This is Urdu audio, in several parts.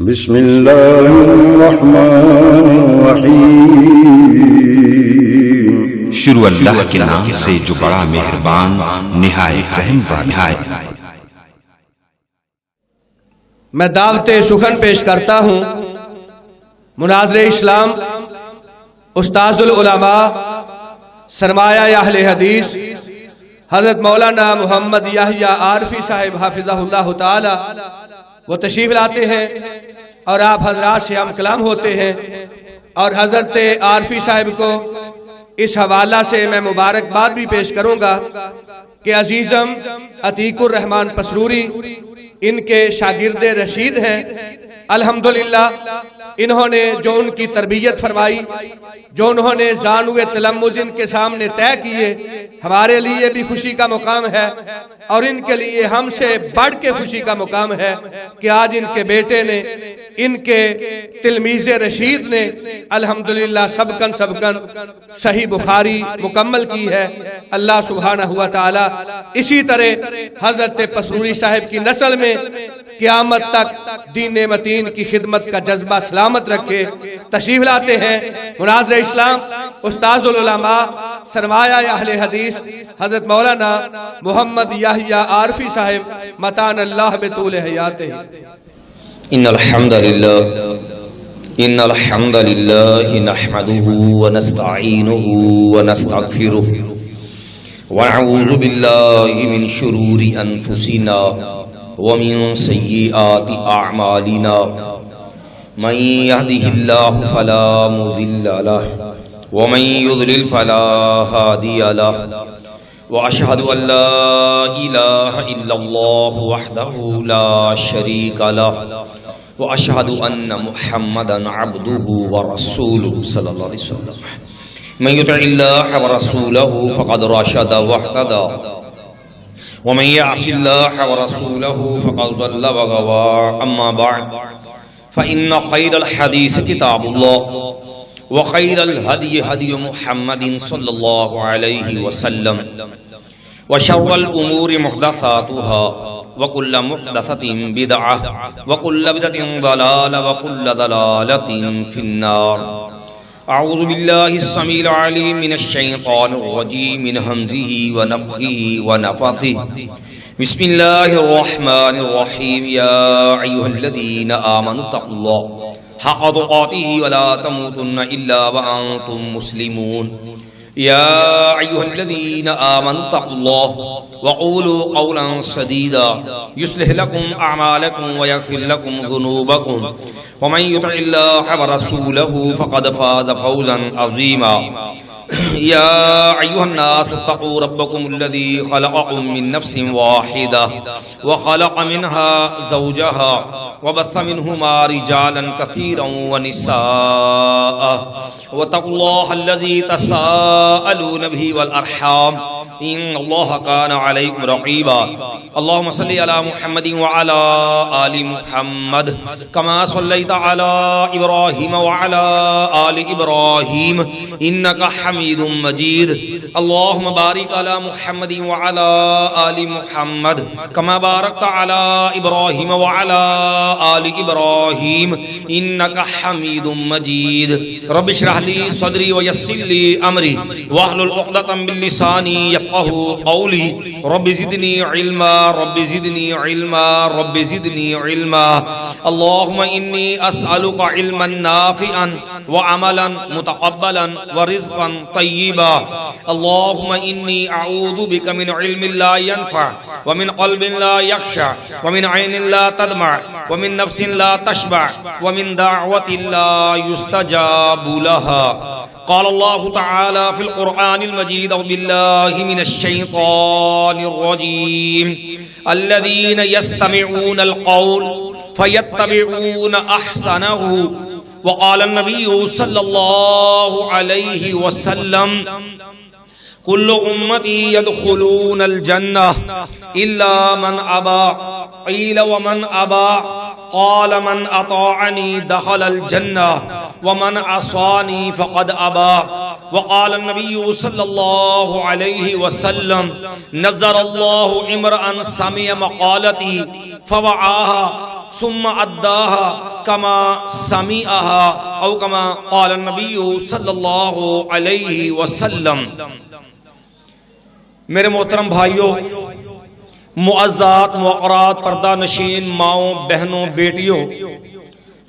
بسم اللہ الرحمن الرحیم۔ شروع اللہ کے نام سے جو بڑا مہربان نہایت رحم والا ہے۔ میں دعوت سخن پیش کرتا ہوں مناظر اسلام استاذ العلماء سرمایہ اہل حدیث حضرت مولانا محمد یحییٰ عارفی صاحب حافظہ اللہ تعالی وہ تشریف لاتے ہیں اور آپ حضرات سے ہم کلام ہوتے ہیں، اور حضرت عارفی صاحب کو اس حوالہ سے میں مبارکباد بھی پیش کروں گا کہ عزیزم عتیق الرحمن پسروری ان کے شاگرد رشید ہیں۔ الحمدللہ انہوں نے جو ان کی تربیت فرمائی، جو انہوں نے زانوے تلمذ ان کے سامنے طے کیے، ہمارے لیے بھی خوشی کا مقام ہے، اور ان کے لیے ہم سے بڑھ کے خوشی کا مقام ہے کہ آج ان کے بیٹے نے، ان کے تلمیذ رشید نے الحمدللہ سبکن صحیح بخاری مکمل کی ہے۔ اللہ سبحانہ ہوا تعالی اسی طرح حضرت پسروری صاحب کی نسل میں قیامت تک دین متین کی خدمت کا جذبہ سلامت رکھے۔ تشریف لاتے ہیں مناظر اسلام استاذ العلماء سرمایہ اہل حدیث حضرت مولانا محمد یحییٰ عارفی صاحب متان اللہ بطول حیاتہ۔ ان الحمد للہ نحمده ونستعینه ونستغفره ونعوذ باللہ من شرور انفسنا ومن سیئات اعمالنا من يهده الله فلا مضل له ومن يضلل فلا هادي له واشهد ان لا اله الا الله وحده لا شريك له واشهد ان محمدا عبده ورسوله صلى الله عليه وسلم من يطع الله ورسوله فقد رشد واهتدى ومن يعص الله ورسوله فقد ضل وغوى اما بعد فان خير الحديث كتاب الله وخير الهدي هدي محمد صلى الله عليه وسلم وشر الأمور محدثاتها وكل محدثة بدعة وكل بدعة ضلالة وكل ضلالة في النار۔ أعوذ بالله السميع العليم من الشيطان الرجيم من همزه ونفخه ونفثه بسم الله الرحمن الرحيم يا أيها الذين آمنوا اتقوا الله حق تقاته ولا تموتن إلا وأنتم مسلمون يا أيها الذين آمنوا اتقوا الله وقولوا قولا سديدا يصلح لكم أعمالكم ويغفر لكم ذنوبكم ومن يطع الله ورسوله فقد فاز فوزا عظيما يا أيها الناس اتقوا ربكم الذي خلقكم من نفس واحدة وخلق منها زوجها وبث منهما رجالا كثيرا ونساء واتقوا الله الذي تساءلون به والأرحام إن الله كان عليكم رقيبا اللهم صل على محمد وعلى آل محمد كما صليت على إبراهيم وعلى آل إبراهيم إنك حميد مجيد اللهم بارك على محمد وعلى آل محمد كما باركت على إبراهيم وعلى آل إبراهيم إنك حميد مجيد رب اشرح لي صدري ويسر لي أمري واحلل عقدة من لساني يفقهوا قولي رب زدني علما رب زدني علما رب زدني علما اللهم إني أسألك علما نافعا وعملا متقبلا ورزقا طيبا اللهم إني أعوذ بك من علم لا ينفع ومن قلب لا يخشع ومن عين لا تدمع ومن نفس لا تشبع ومن دعوة لا يستجاب لها قال الله تعالى في القرآن المجيد بالله من الشيطان الرجيم الذين يستمعون القول فيتبعون أحسنه وقال النبي صلى الله عليه وسلم كل أمتي يدخلون الجنة إلا من أبى قيل ومن أبى قال من أطاعني دخل الجنة ومن عصاني فقد أبى وقال النبي صلى الله عليه وسلم نظر الله امرأ سمع مقالتي فوعاها ثم أداها کما سمعها او کما قال النبی صلی اللہ علیہ وسلم۔ میرے محترم بھائیوں، معززات، موقرات، پردہ نشین ماؤں، بہنوں، بیٹیوں،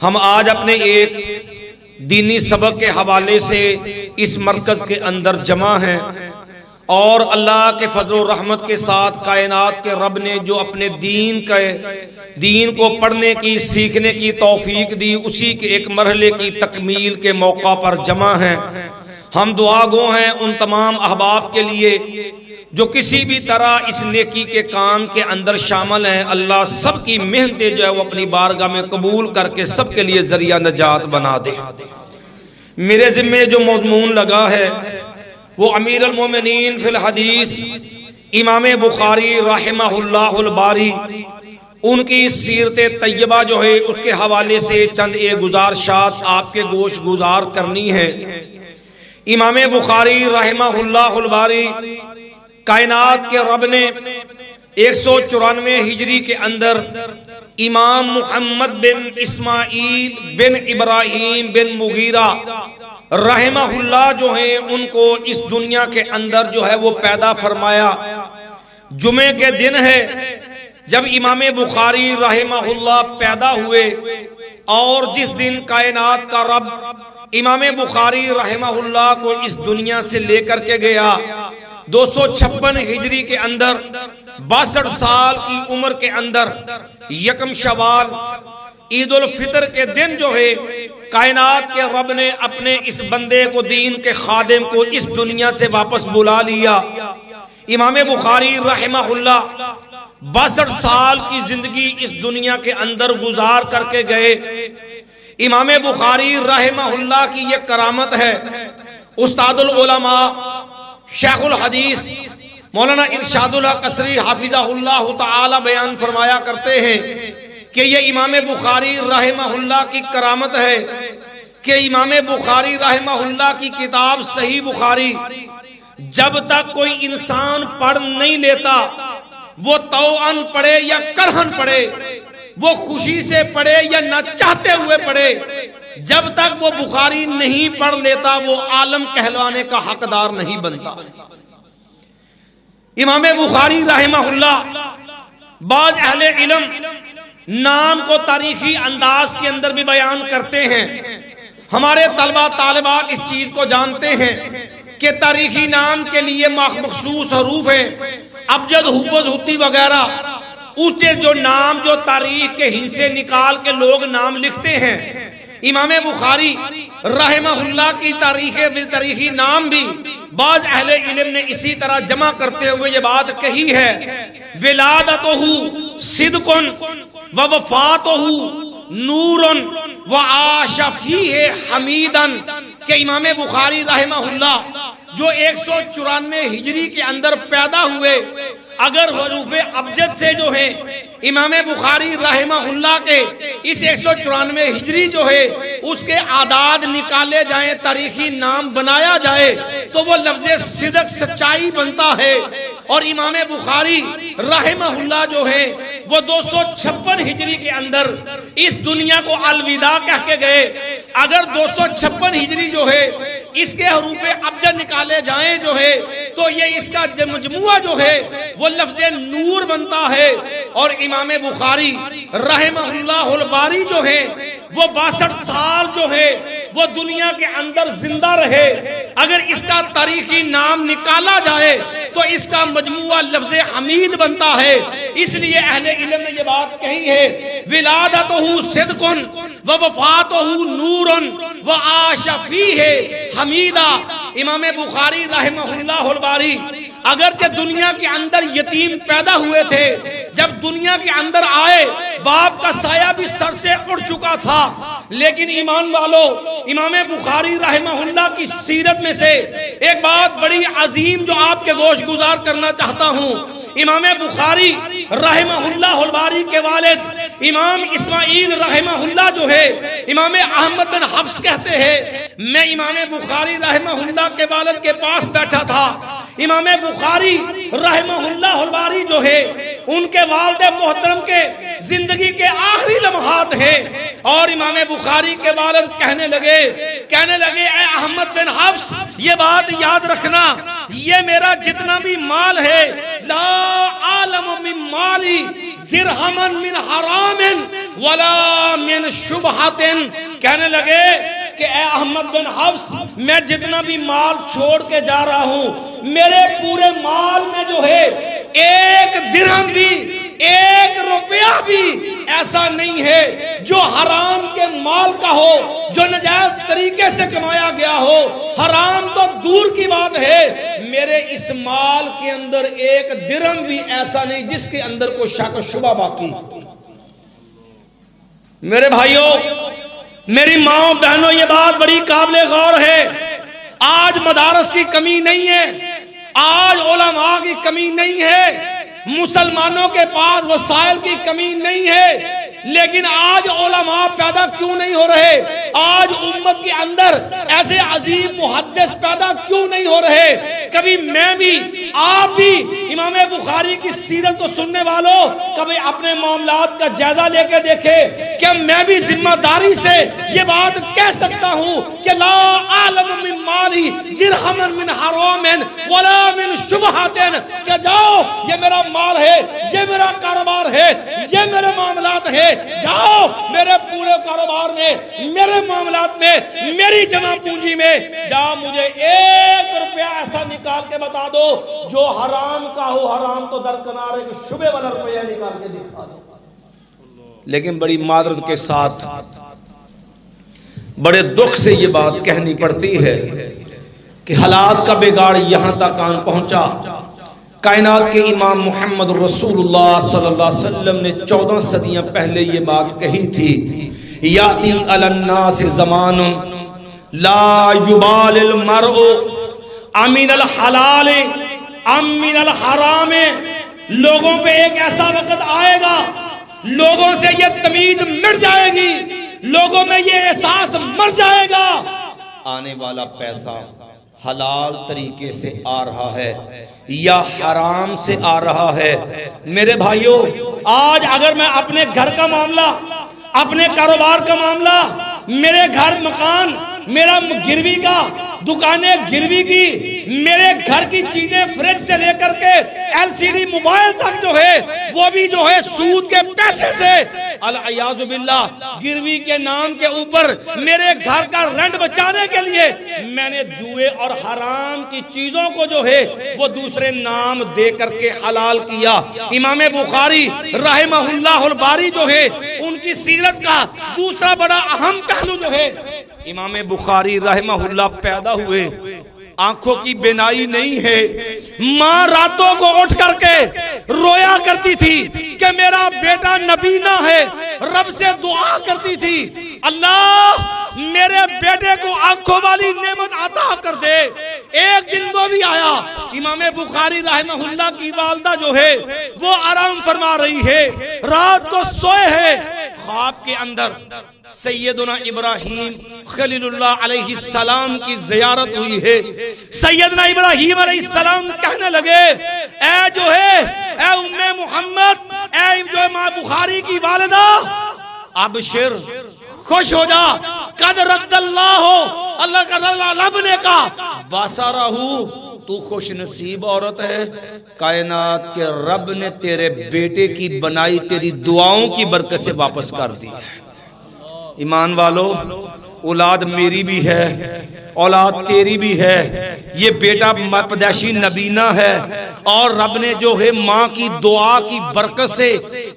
ہم آج اپنے ایک دینی سبق کے حوالے سے اس مرکز کے اندر جمع ہیں، اور اللہ کے فضل و رحمت کے ساتھ کائنات کے رب نے جو اپنے دین کو پڑھنے کی، سیکھنے کی توفیق دی، اسی کے ایک مرحلے کی تکمیل کے موقع پر جمع ہیں۔ ہم دعا گو ہیں ان تمام احباب کے لیے جو کسی بھی طرح اس نیکی کے کام کے اندر شامل ہیں۔ اللہ سب کی محنتیں جو ہے وہ اپنی بارگاہ میں قبول کر کے سب کے لیے ذریعہ نجات بنا دے۔ میرے ذمے جو مضمون لگا ہے وہ امیر المومنین فی الحدیث امام بخاری رحمہ اللہ الباری، ان کی سیرت طیبہ جو ہے اس کے حوالے سے چند ایک گزارشات آپ کے گوش گزار کرنی ہے۔ امام بخاری رحمہ اللہ الباری، کائنات کے رب نے 194 ہجری کے اندر امام محمد بن اسماعیل بن ابراہیم بن مغیرہ رحمہ اللہ جو ہیں ان کو اس دنیا کے اندر جو ہے وہ پیدا فرمایا۔ جمعے کے دن ہے جب امام بخاری رحمہ اللہ پیدا ہوئے، اور جس دن کائنات کا رب امام بخاری رحمہ اللہ کو اس دنیا سے لے کر کے گیا، 256 ہجری کے اندر 62 سال کی عمر کے اندر یکم شوال عید الفطر کے دن جو ہے کائنات کے رب نے اپنے اس بندے کو، دین کے خادم کو اس دنیا سے واپس بلا لیا۔ امام بخاری رحمہ اللہ 62 سال کی زندگی اس دنیا کے اندر گزار کر کے گئے۔ امام بخاری رحمہ اللہ کی یہ کرامت ہے، استاد العلماء شیخ الحدیث مولانا ارشاد الحق قصری حافظہ اللہ تعالی بیان فرمایا کرتے ہیں کہ یہ امام بخاری رحمہ اللہ کی کرامت ہے کہ امام بخاری رحمہ اللہ کی کتاب صحیح بخاری جب تک کوئی انسان پڑھ نہیں لیتا، وہ توأن پڑھے یا کرہن پڑھے، وہ خوشی سے پڑھے یا نہ چاہتے ہوئے پڑھے، جب تک وہ بخاری نہیں پڑھ لیتا وہ عالم کہلوانے کا حقدار نہیں بنتا۔ امام بخاری رحمہ اللہ، بعض اہل علم نام کو تاریخی انداز کے اندر بھی بیان کرتے ہیں۔ ہمارے طلبہ طالبات اس چیز کو جانتے ہیں کہ تاریخی نام کے لیے مخصوص حروف ہیں، ابجد، حبد، حتی وغیرہ، اونچے جو نام جو تاریخ کے ہندسے نکال کے لوگ نام لکھتے ہیں۔ امام بخاری رحمہ اللہ کی تاریخی نام بھی بعض اہل علم نے اسی طرح جمع کرتے ہوئے یہ بات کہی ہے، ولادتہ صدق و وفاتہ نور و عاش فیہ حمیدا، کہ امام بخاری رحمہ اللہ جو 194 ہجری کے اندر پیدا ہوئے، اگر حروف ابجد سے جو ہے امام بخاری رحمہ اللہ کے اس 194 ہجری جو ہے اس کے اعداد نکالے جائیں، تاریخی نام بنایا جائے تو وہ لفظ صدق سچائی بنتا ہے۔ اور امام بخاری رحمہ اللہ جو ہے وہ 256 ہجری کے اندر اس دنیا کو الوداع کہہ کے گئے۔ اگر 256 ہجری جو ہے اس کے حروف ابجد نکالے جائیں جو ہے تو یہ اس کا مجموعہ جو ہے وہ لفظ نور بنتا ہے۔ اور امام بخاری رحمہ اللہ الباری جو ہے وہ 62 سال جو ہے وہ دنیا کے اندر زندہ رہے، اگر اس کا تاریخی نام نکالا جائے تو اس کا مجموعہ لفظ حمید بنتا ہے۔ اس لیے اہل علم نے یہ بات کہی ہے، ولادتہ صدق و وفاتہ نور و عاش فیہ حمیدا۔ امام بخاری رحمہ اللہ الباری اگرچہ دنیا کے اندر یتیم پیدا ہوئے تھے، جب دنیا کے اندر آئے باپ کا سایہ بھی سر سے اڑ چکا تھا، لیکن ایمان والو امام بخاری رحمہ اللہ کی سیرت میں سے ایک بات بڑی عظیم جو آپ کے گوش گزار کرنا چاہتا ہوں۔ امام بخاری رحمہ اللہ الباری کے والد امام اسماعیل رحمہ اللہ جو ہے امام احمد بن حفص کہتے ہیں، میں امام بخاری رحمہ اللہ کے والد کے پاس بیٹھا تھا۔ امام بخاری رحمہ اللہ الباری جو ہے ان کے والد محترم کے زندگی کے آخری لمحات ہیں۔ اور امام بخاری کے والد کہنے لگے اے احمد بن حفص یہ بات یاد رکھنا، یہ میرا جتنا بھی مال ہے لا عالم من مالی درہما من حرام ولا من شبہت، کہنے لگے کہ اے احمد بن حفص میں جتنا بھی مال چھوڑ کے جا رہا ہوں میرے پورے مال میں جو ہے ایک درہم بھی ایک روپیہ بھی ایسا نہیں ہے جو حرام کے مال کا ہو، جو ناجائز طریقے سے کمایا گیا ہو۔ حرام تو دور کی بات ہے، میرے اس مال کے اندر ایک درہم بھی ایسا نہیں جس کے اندر کوئی شک و شبہ باقی۔ میرے بھائیوں، میری ماں بہنوں، یہ بات بڑی قابل غور ہے۔ آج مدارس کی کمی نہیں ہے، آج علماء کی کمی نہیں ہے، مسلمانوں کے پاس وسائل کی کمی نہیں ہے، لیکن آج علماء پیدا کیوں نہیں ہو رہے؟ آج امت کے اندر ایسے عظیم محدث پیدا کیوں نہیں ہو رہے؟ کبھی میں بھی، آپ بھی امام بخاری کی سیرت کو سننے والوں کبھی اپنے معاملات کا جائزہ لے کے دیکھے کہ میں بھی ذمہ داری سے یہ بات کہہ سکتا ہوں کہ لا عالم من مالی درہما من حرام ولا من شبہات، کہ جاؤ یہ میرا مال ہے، یہ میرا کاروبار ہے، یہ میرے معاملات ہے، جاؤ میرے پورے کاروبار میں، میرے معاملات میں، میری جمع پونجی میں جاؤ مجھے ایک روپیہ ایسا نکال کے بتا دو جو حرام کا ہو، حرام تو درکنار ہے، کہ شبے والا روپیہ نکال کے دکھا دو۔ لیکن بڑی معذرت کے ساتھ بڑے دکھ سے یہ بات کہنی پڑتی ہے کہ حالات کا بگاڑ یہاں تک آن پہنچا۔ کائنات کے امام محمد رسول اللہ صلی اللہ علیہ وسلم نے 14 صدیاں پہلے یہ بات کہی تھی، یاتی علی الناس زمان لا یبال المرء امن الحلال امن الحرام، لوگوں پہ ایک ایسا وقت آئے گا لوگوں سے یہ تمیز مٹ جائے گی، لوگوں میں یہ احساس مر جائے گا آنے والا پیسہ حلال طریقے سے آ رہا ہے یا حرام سے آ رہا ہے۔ میرے بھائیوں، آج اگر میں اپنے گھر کا معاملہ، اپنے کاروبار کا معاملہ، میرے گھر مکان، میرا گروی کا دکانیں گروی کی، میرے گھر کی چیزیں فریج سے لے کر کے LCD موبائل تک جو ہے وہ بھی جو ہے سود کے پیسے سے العیاذ باللہ گروی کے نام کے اوپر میرے گھر کا رینٹ بچانے کے لیے میں نے جوئے اور حرام کی چیزوں کو جو ہے وہ دوسرے نام دے کر کے حلال کیا۔ امام بخاری رحمہ اللہ الباری جو ہے ان کی سیرت کا دوسرا بڑا اہم پہلو جو ہے، امام بخاری رحمہ اللہ پیدا ہوئے، آنکھوں کی بینائی نہیں ہے، ماں راتوں کو اٹھ کر کے رویا کرتی تھی کہ میرا بیٹا نبینا ہے، رب سے دعا کرتی تھی اللہ میرے بیٹے کو آنکھوں والی نعمت عطا کر دے۔ ایک دن وہ بھی آیا، امام بخاری رحمہ اللہ کی والدہ جو ہے وہ آرام فرما رہی ہے، رات کو سوئے ہے، خواب کے اندر سیدنا ابراہیم خلیل اللہ علیہ السلام کی زیارت ہوئی ہے۔ سیدنا ابراہیم علیہ السلام کہنے لگے اے جو ہے اے ام محمد، اے جو ماں بخاری کی والدہ، ابشر خوش ہو جا، قد رد اللہ کا رب نے کہا باسارہ تو خوش نصیب عورت ہے، کائنات کے رب نے تیرے بیٹے کی بنائی تیری دعاؤں کی برکت سے واپس کر دی۔ ایمان والو، اولاد میری بھی ہے، اولاد تیری بھی ہے، یہ بیٹا پیدائشی نبینا ہے، اور رب نے جو ہے ماں کی دعا کی برکت سے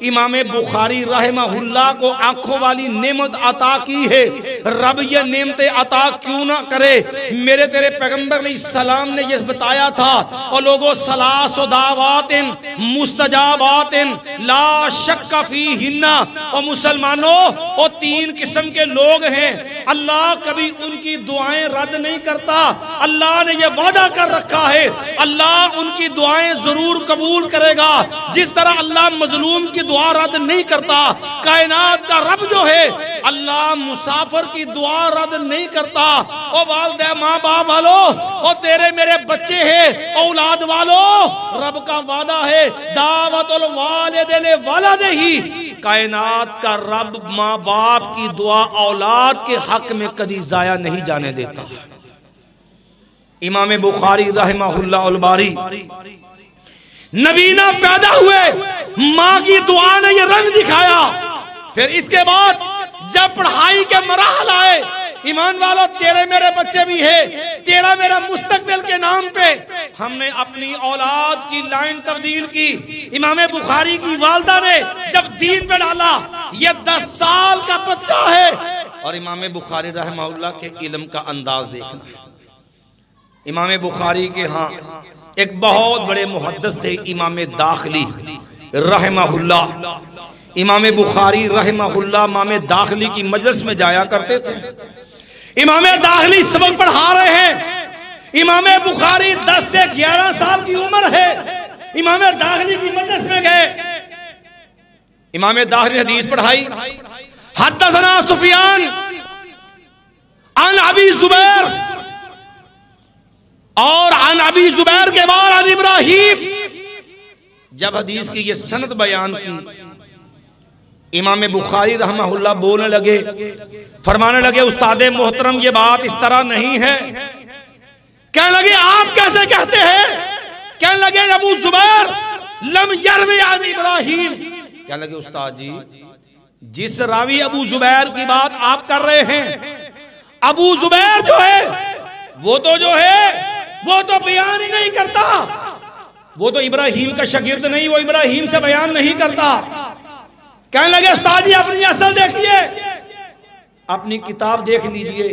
امام بخاری رحمہ اللہ کو آنکھوں والی نعمت عطا کی ہے۔ رب یہ نعمتیں عطا کیوں نہ کرے؟ میرے تیرے پیغمبر علیہ السلام نے یہ بتایا تھا، اور لوگوں ثلاث دعوات مستجابات لا شک فیہن، اور مسلمانوں وہ 3 قسم کے لوگ ہیں، اللہ کبھی ان کی دعائیں رد نہیں کرتا، اللہ نے یہ وعدہ کر رکھا ہے اللہ ان کی دعائیں ضرور قبول کرے گا، جس طرح اللہ مظلوم کی دعا رد نہیں کرتا۔ کائنات کا رب جو ہے اللہ مسافر کی دعا رد نہیں کرتا۔ او والدہ ماں باپ والو، او تیرے میرے بچے ہیں، اولاد والو، رب کا وعدہ ہے دعوت الوالد لولدہ، کائنات کا رب ماں باپ کی دعا اولاد کے حق میں کبھی ضائع نہیں جانے دیتا۔ امام بخاری رحمہ اللہ الباری نبینا پیدا ہوئے، ماں کی دعا نے یہ رنگ دکھایا۔ پھر اس کے بعد جب پڑھائی کے مراحل آئے، ایمان والو تیرے میرے بچے بھی ہیں، تیرا میرا مستقبل کے نام پہ ہم نے اپنی اولاد کی لائن تبدیل کی۔ امام بخاری کی والدہ نے جب دین پہ ڈالا، یہ 10 سال کا بچہ ہے، اور امام بخاری رحمہ اللہ کے علم کا انداز دیکھنا۔ امام بخاری کے ہاں ایک بہت بڑے محدث تھے، امام داخلی رحمہ اللہ۔ امام بخاری رحمہ اللہ امام داخلی کی مجلس میں جایا کرتے تھے۔ امام داخلی سبق پڑھا رہے ہیں، امام بخاری 10 سے 11 سال کی عمر ہے، امام داخلی کی مجلس میں گئے، امام داخلی حدیث پڑھائی۔ حدثنا سفیان عن ابی زبیر، اور عن ابی زبیر کے بعد عن ابراہیم۔ جب حدیث کی یہ سند بیان کی، امام بخاری رحمہ اللہ بولنے لگے، فرمانے لگے استاد محترم یہ بات اس طرح نہیں ہے۔ کہنے لگے آپ کیسے کہتے ہیں؟ کہنے لگے ابو زبیر لم یروی عن ابراہیم۔ کہنے لگے استاد جی جس راوی ابو زبیر کی بات آپ کر رہے ہیں، ابو زبیر جو ہے وہ تو بیان ہی نہیں کرتا، وہ تو ابراہیم کا شاگرد نہیں، وہ ابراہیم سے بیان نہیں کرتا۔ کہنے لگے استاد جی اپنی اصل دیکھیے، اپنی کتاب دیکھ لیجئے۔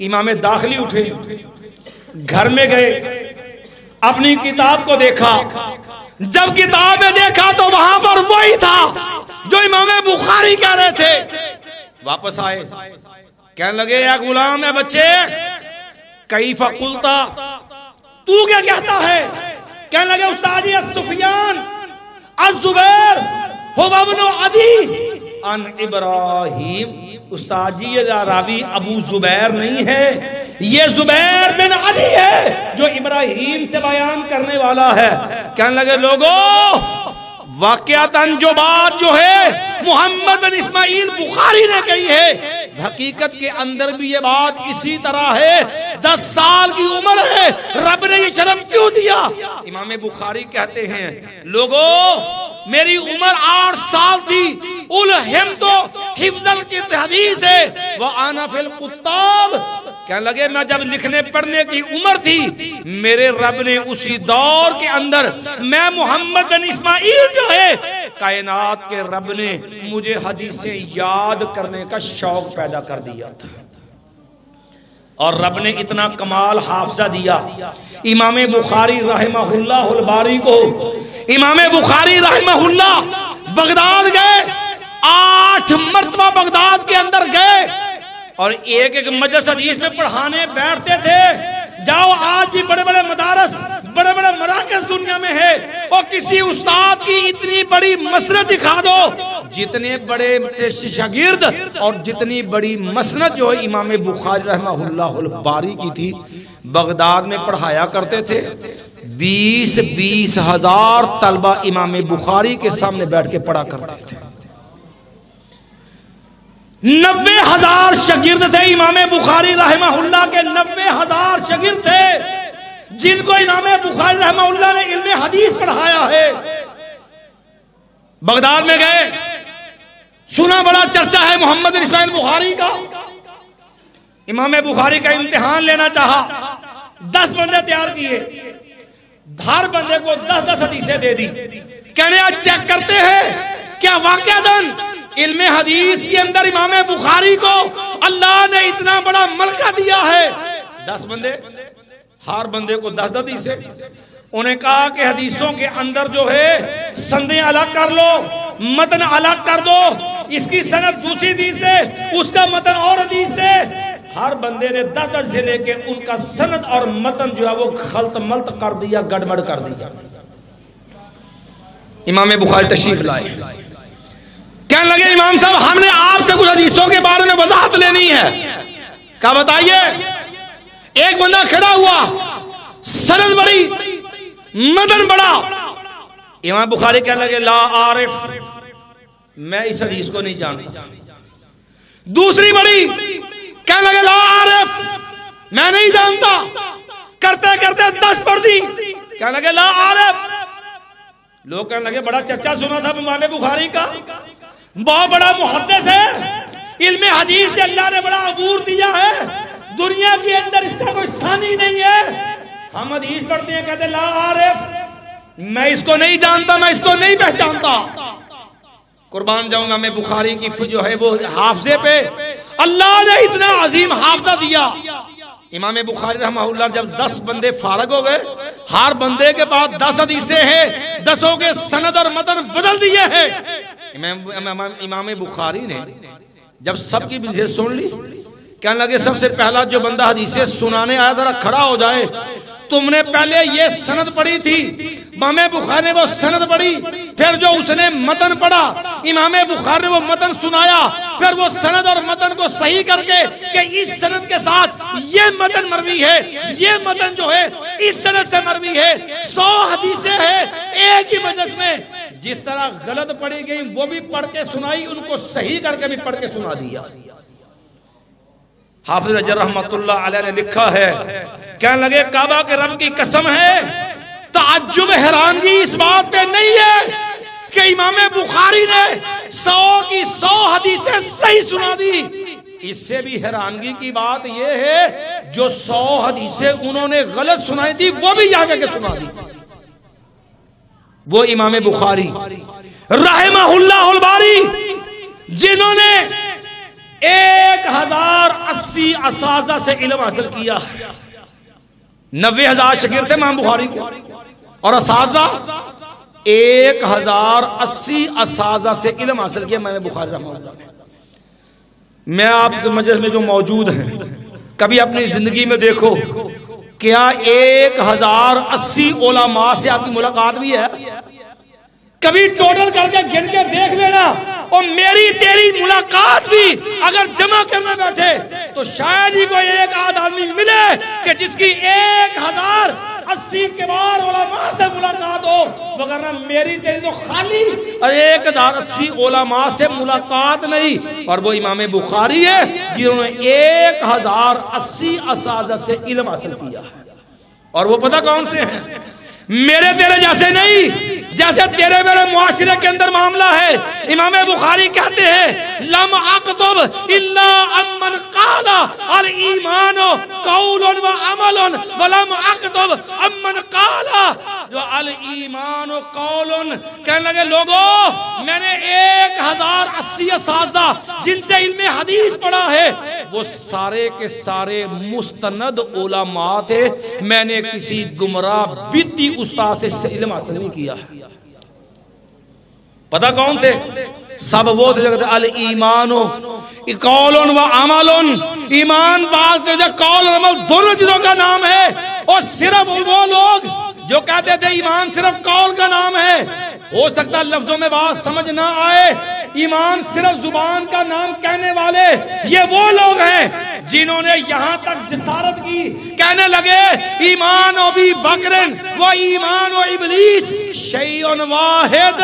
امام داخلی اٹھے، گھر میں گئے، اپنی کتاب کو دیکھا۔ جب کتاب میں دیکھا تو وہاں پر وہی تھا جو امام بخاری کہہ رہے تھے۔ واپس آئے، کہنے لگے یا غلام ہے بچے، کیف قلتا، تو کیا کہتا ہے؟ کہنے لگے استاد جی سفیان الزبیر هو ابن عدی عن ابراہیم۔ استاد جی یہ راوی ابو زبیر نہیں ہے، یہ زبیر بن عدی ہے جو ابراہیم سے بیان کرنے والا ہے۔ کہنے لگے لوگوں واقعتاً جو بات جو ہے محمد بن اسماعیل بخاری نے کہی ہے، حقیقت کے اندر بھی یہ بات اسی طرح ہے۔ 10 سال کی عمر ہے، رب نے یہ شرف کیوں دیا؟ امام بخاری کہتے ہیں لوگوں میری عمر 8 سال تھی، الہمت حفظ الحدیث ہے وانا فی الکتاب۔ کہنے لگے میں جب لکھنے پڑھنے کی عمر تھی، میرے رب نے اسی دور کے اندر میں محمد بن اسماعیل جو ہے کائنات کے رب نے مجھے حدیثیں یاد کرنے کا شوق پیدا کر دیا تھا، اور رب نے اتنا کمال حافظہ دیا۔ امام بخاری رحمہ اللہ الباری کو، امام بخاری رحمہ اللہ بغداد گئے، 8 مرتبہ بغداد کے اندر گئے، اور ایک مجلس حدیث میں پڑھانے بیٹھتے تھے۔ جاؤ آج بھی بڑے بڑے مدارس، بڑے بڑے مراکز دنیا میں ہے، اور کسی استاد کی اتنی بڑی مسند دکھا دو، جتنے بڑے شاگرد اور جتنی بڑی مسند جو امام بخاری رحمہ اللہ الباری کی تھی، بغداد میں پڑھایا کرتے تھے۔ 20 ہزار طلبہ امام بخاری کے سامنے بیٹھ کے پڑھا کرتے تھے۔ 90,000 شاگرد تھے امام بخاری رحمہ اللہ کے، 90,000 شاگرد تھے جن کو امام بخاری رحمہ اللہ نے علم حدیث پڑھایا ہے۔ بغداد میں گئے، سنا بڑا چرچا ہے محمد بن اسماعیل بخاری کا۔ امام بخاری کا امتحان لینا چاہا، 10 بندے تیار کیے، ہر بندے کو 10 حدیثیں دے دی۔ کہنے آج چیک کرتے ہیں کیا واقعاً علم حدیث کے اندر امام بخاری کو اللہ نے اتنا بڑا ملکہ دیا ہے۔ 10 بندے، ہر بندے کو 10 حدیثیں۔ انہیں کہا کہ حدیثوں کے اندر جو ہے سندیں الگ کر لو، متن الگ کر دو، اس کی سند دوسری حدیث سے، اس کا متن اور حدیث سے۔ ہر بندے نے 10 سے لے کے ان کا سند اور متن جو ہے وہ خلط ملط کر دیا، گڑبڑ کر دیا۔ امام بخاری تشریف لائے، کہنے لگے امام صاحب ہم نے آپ سے کچھ حدیثوں کے بارے میں وضاحت لینی ہے۔ کہا بتائیے۔ ایک بندہ کھڑا ہوا، سند بڑی، متن بڑا۔ امام بخاری کہنے لگے لا عارف میں اس حدیث کو نہیں جانتا. دوسری بڑی کہنے لگے لا عارف میں نہیں جانتا. کرتے کرتے 10 پڑھ دی. کہنے لگے لا عارف. لوگ کہنے لگے بڑا چرچا سنا تھا امام بخاری کا, بہت بڑا محدث ہے, علم حدیث کے اللہ نے بڑا عبور دیا ہے, دنیا کے اندر اس کا کوئی ثانی نہیں ہے. ہم حدیث پڑھتے ہیں کہتے لا عارف میں اس کو نہیں جانتا, میں اس کو نہیں پہچانتا. قربان جاؤں امام بخاری کی جو ہے وہ حافظے پہ اللہ نے اتنا عظیم حافظہ دیا. امام بخاری رحمہ اللہ جب 10 بندے فارغ ہو گئے, ہر بندے کے بعد 10 حدیثیں ہیں, 10 کے سند اور متن بدل دیے ہیں. امام بخاری نے جب سب کی حدیثیں سن لی, کہنے لگے سب سے پہلا جو بندہ حدیثیں سنانے آیا ذرا کھڑا ہو جائے. تم نے پہلے یہ سند پڑھی تھی, امام بخاری نے وہ سند پڑھی, پھر جو اس نے متن پڑھا امام بخاری نے وہ متن سنایا, پھر وہ سند اور متن کو صحیح کر کے کہ اس سند کے ساتھ یہ متن مروی ہے, یہ متن جو ہے اس سند سے مروی ہے. 100 حدیثیں ہیں ایک ہی مجلس میں, جس طرح غلط پڑھی گئی وہ بھی پڑھ کے سنائی, ان کو صحیح کر کے بھی پڑھ کے سنا دیا. حافظ رجب رحمت اللہ علیہ نے لکھا ہے, کہنے لگے کعبہ کے رب کی قسم ہے تعجب حیرانگی اس بات پہ نہیں ہے کہ امام بخاری نے 100 کی 100 حدیثیں صحیح سنا دی. اس سے بھی حیرانگی کی بات یہ ہے جو 100 حدیثیں انہوں نے غلط سنائی تھی وہ بھی آگے کے سنا دی. وہ امام بخاری رحمہ اللہ الباری جنہوں نے 1080 اساتذہ سے علم حاصل کیا, 90,000 شاگرد تھے امام بخاری کے, اور اساتذہ 1080 اساتذہ سے علم حاصل کیا امام بخاری رحمہ اللہ نے. میں آپ کے مجلس میں جو موجود ہیں کبھی اپنی زندگی میں دیکھو کیا 1080 علماء سے آپ کی ملاقات بھی ہے؟ کبھی ٹوٹل کر کے گن کے دیکھ لینا, اور میری تیری ملاقات بھی اگر جمع کرنے بیٹھے تو شاید ہی کوئی ایک آدھ آدمی ملے کہ جس کی 1080 کبار علماء سے ملاقات ہو, وگرنہ میری تیری تو خالی 1080 علماء سے ملاقات نہیں. اور وہ امام بخاری ہے جنہوں نے 1080 اساتذہ سے علم حاصل کیا, اور وہ پتہ کون سے ہیں؟ میرے تیرے جیسے نہیں, جیسے تیرے میرے معاشرے کے اندر معاملہ ہے. امام بخاری کہتے ہیں لم اکتب الا امن قال الایمان قول و عمل ولم اکتب امن قال جو الایمان قول. کہنے لگے لوگوں میں نے 1080 اساتذہ جن سے علم حدیث پڑھا ہے وہ سارے کے سارے مستند علماء تھے, میں نے کسی گمراہ بدعتی استاد سے علم حاصل نہیں کیا. پتہ کون تھے؟ سب وہ تھے جو کہتے الایمان قول و عمل. ایمان بات کے قول اور عمل دونوں چیزوں کا نام ہے, اور صرف وہ لوگ جو کہتے تھے ایمان صرف قول کا نام ہے, ہو سکتا لفظوں میں بات سمجھ نہ آئے, ایمان صرف زبان کا نام کہنے والے یہ وہ لوگ ہیں جنہوں نے یہاں تک جسارت کی, کہنے لگے ایمان و ابی بکر و ایمان و ابلیس شیء واحد.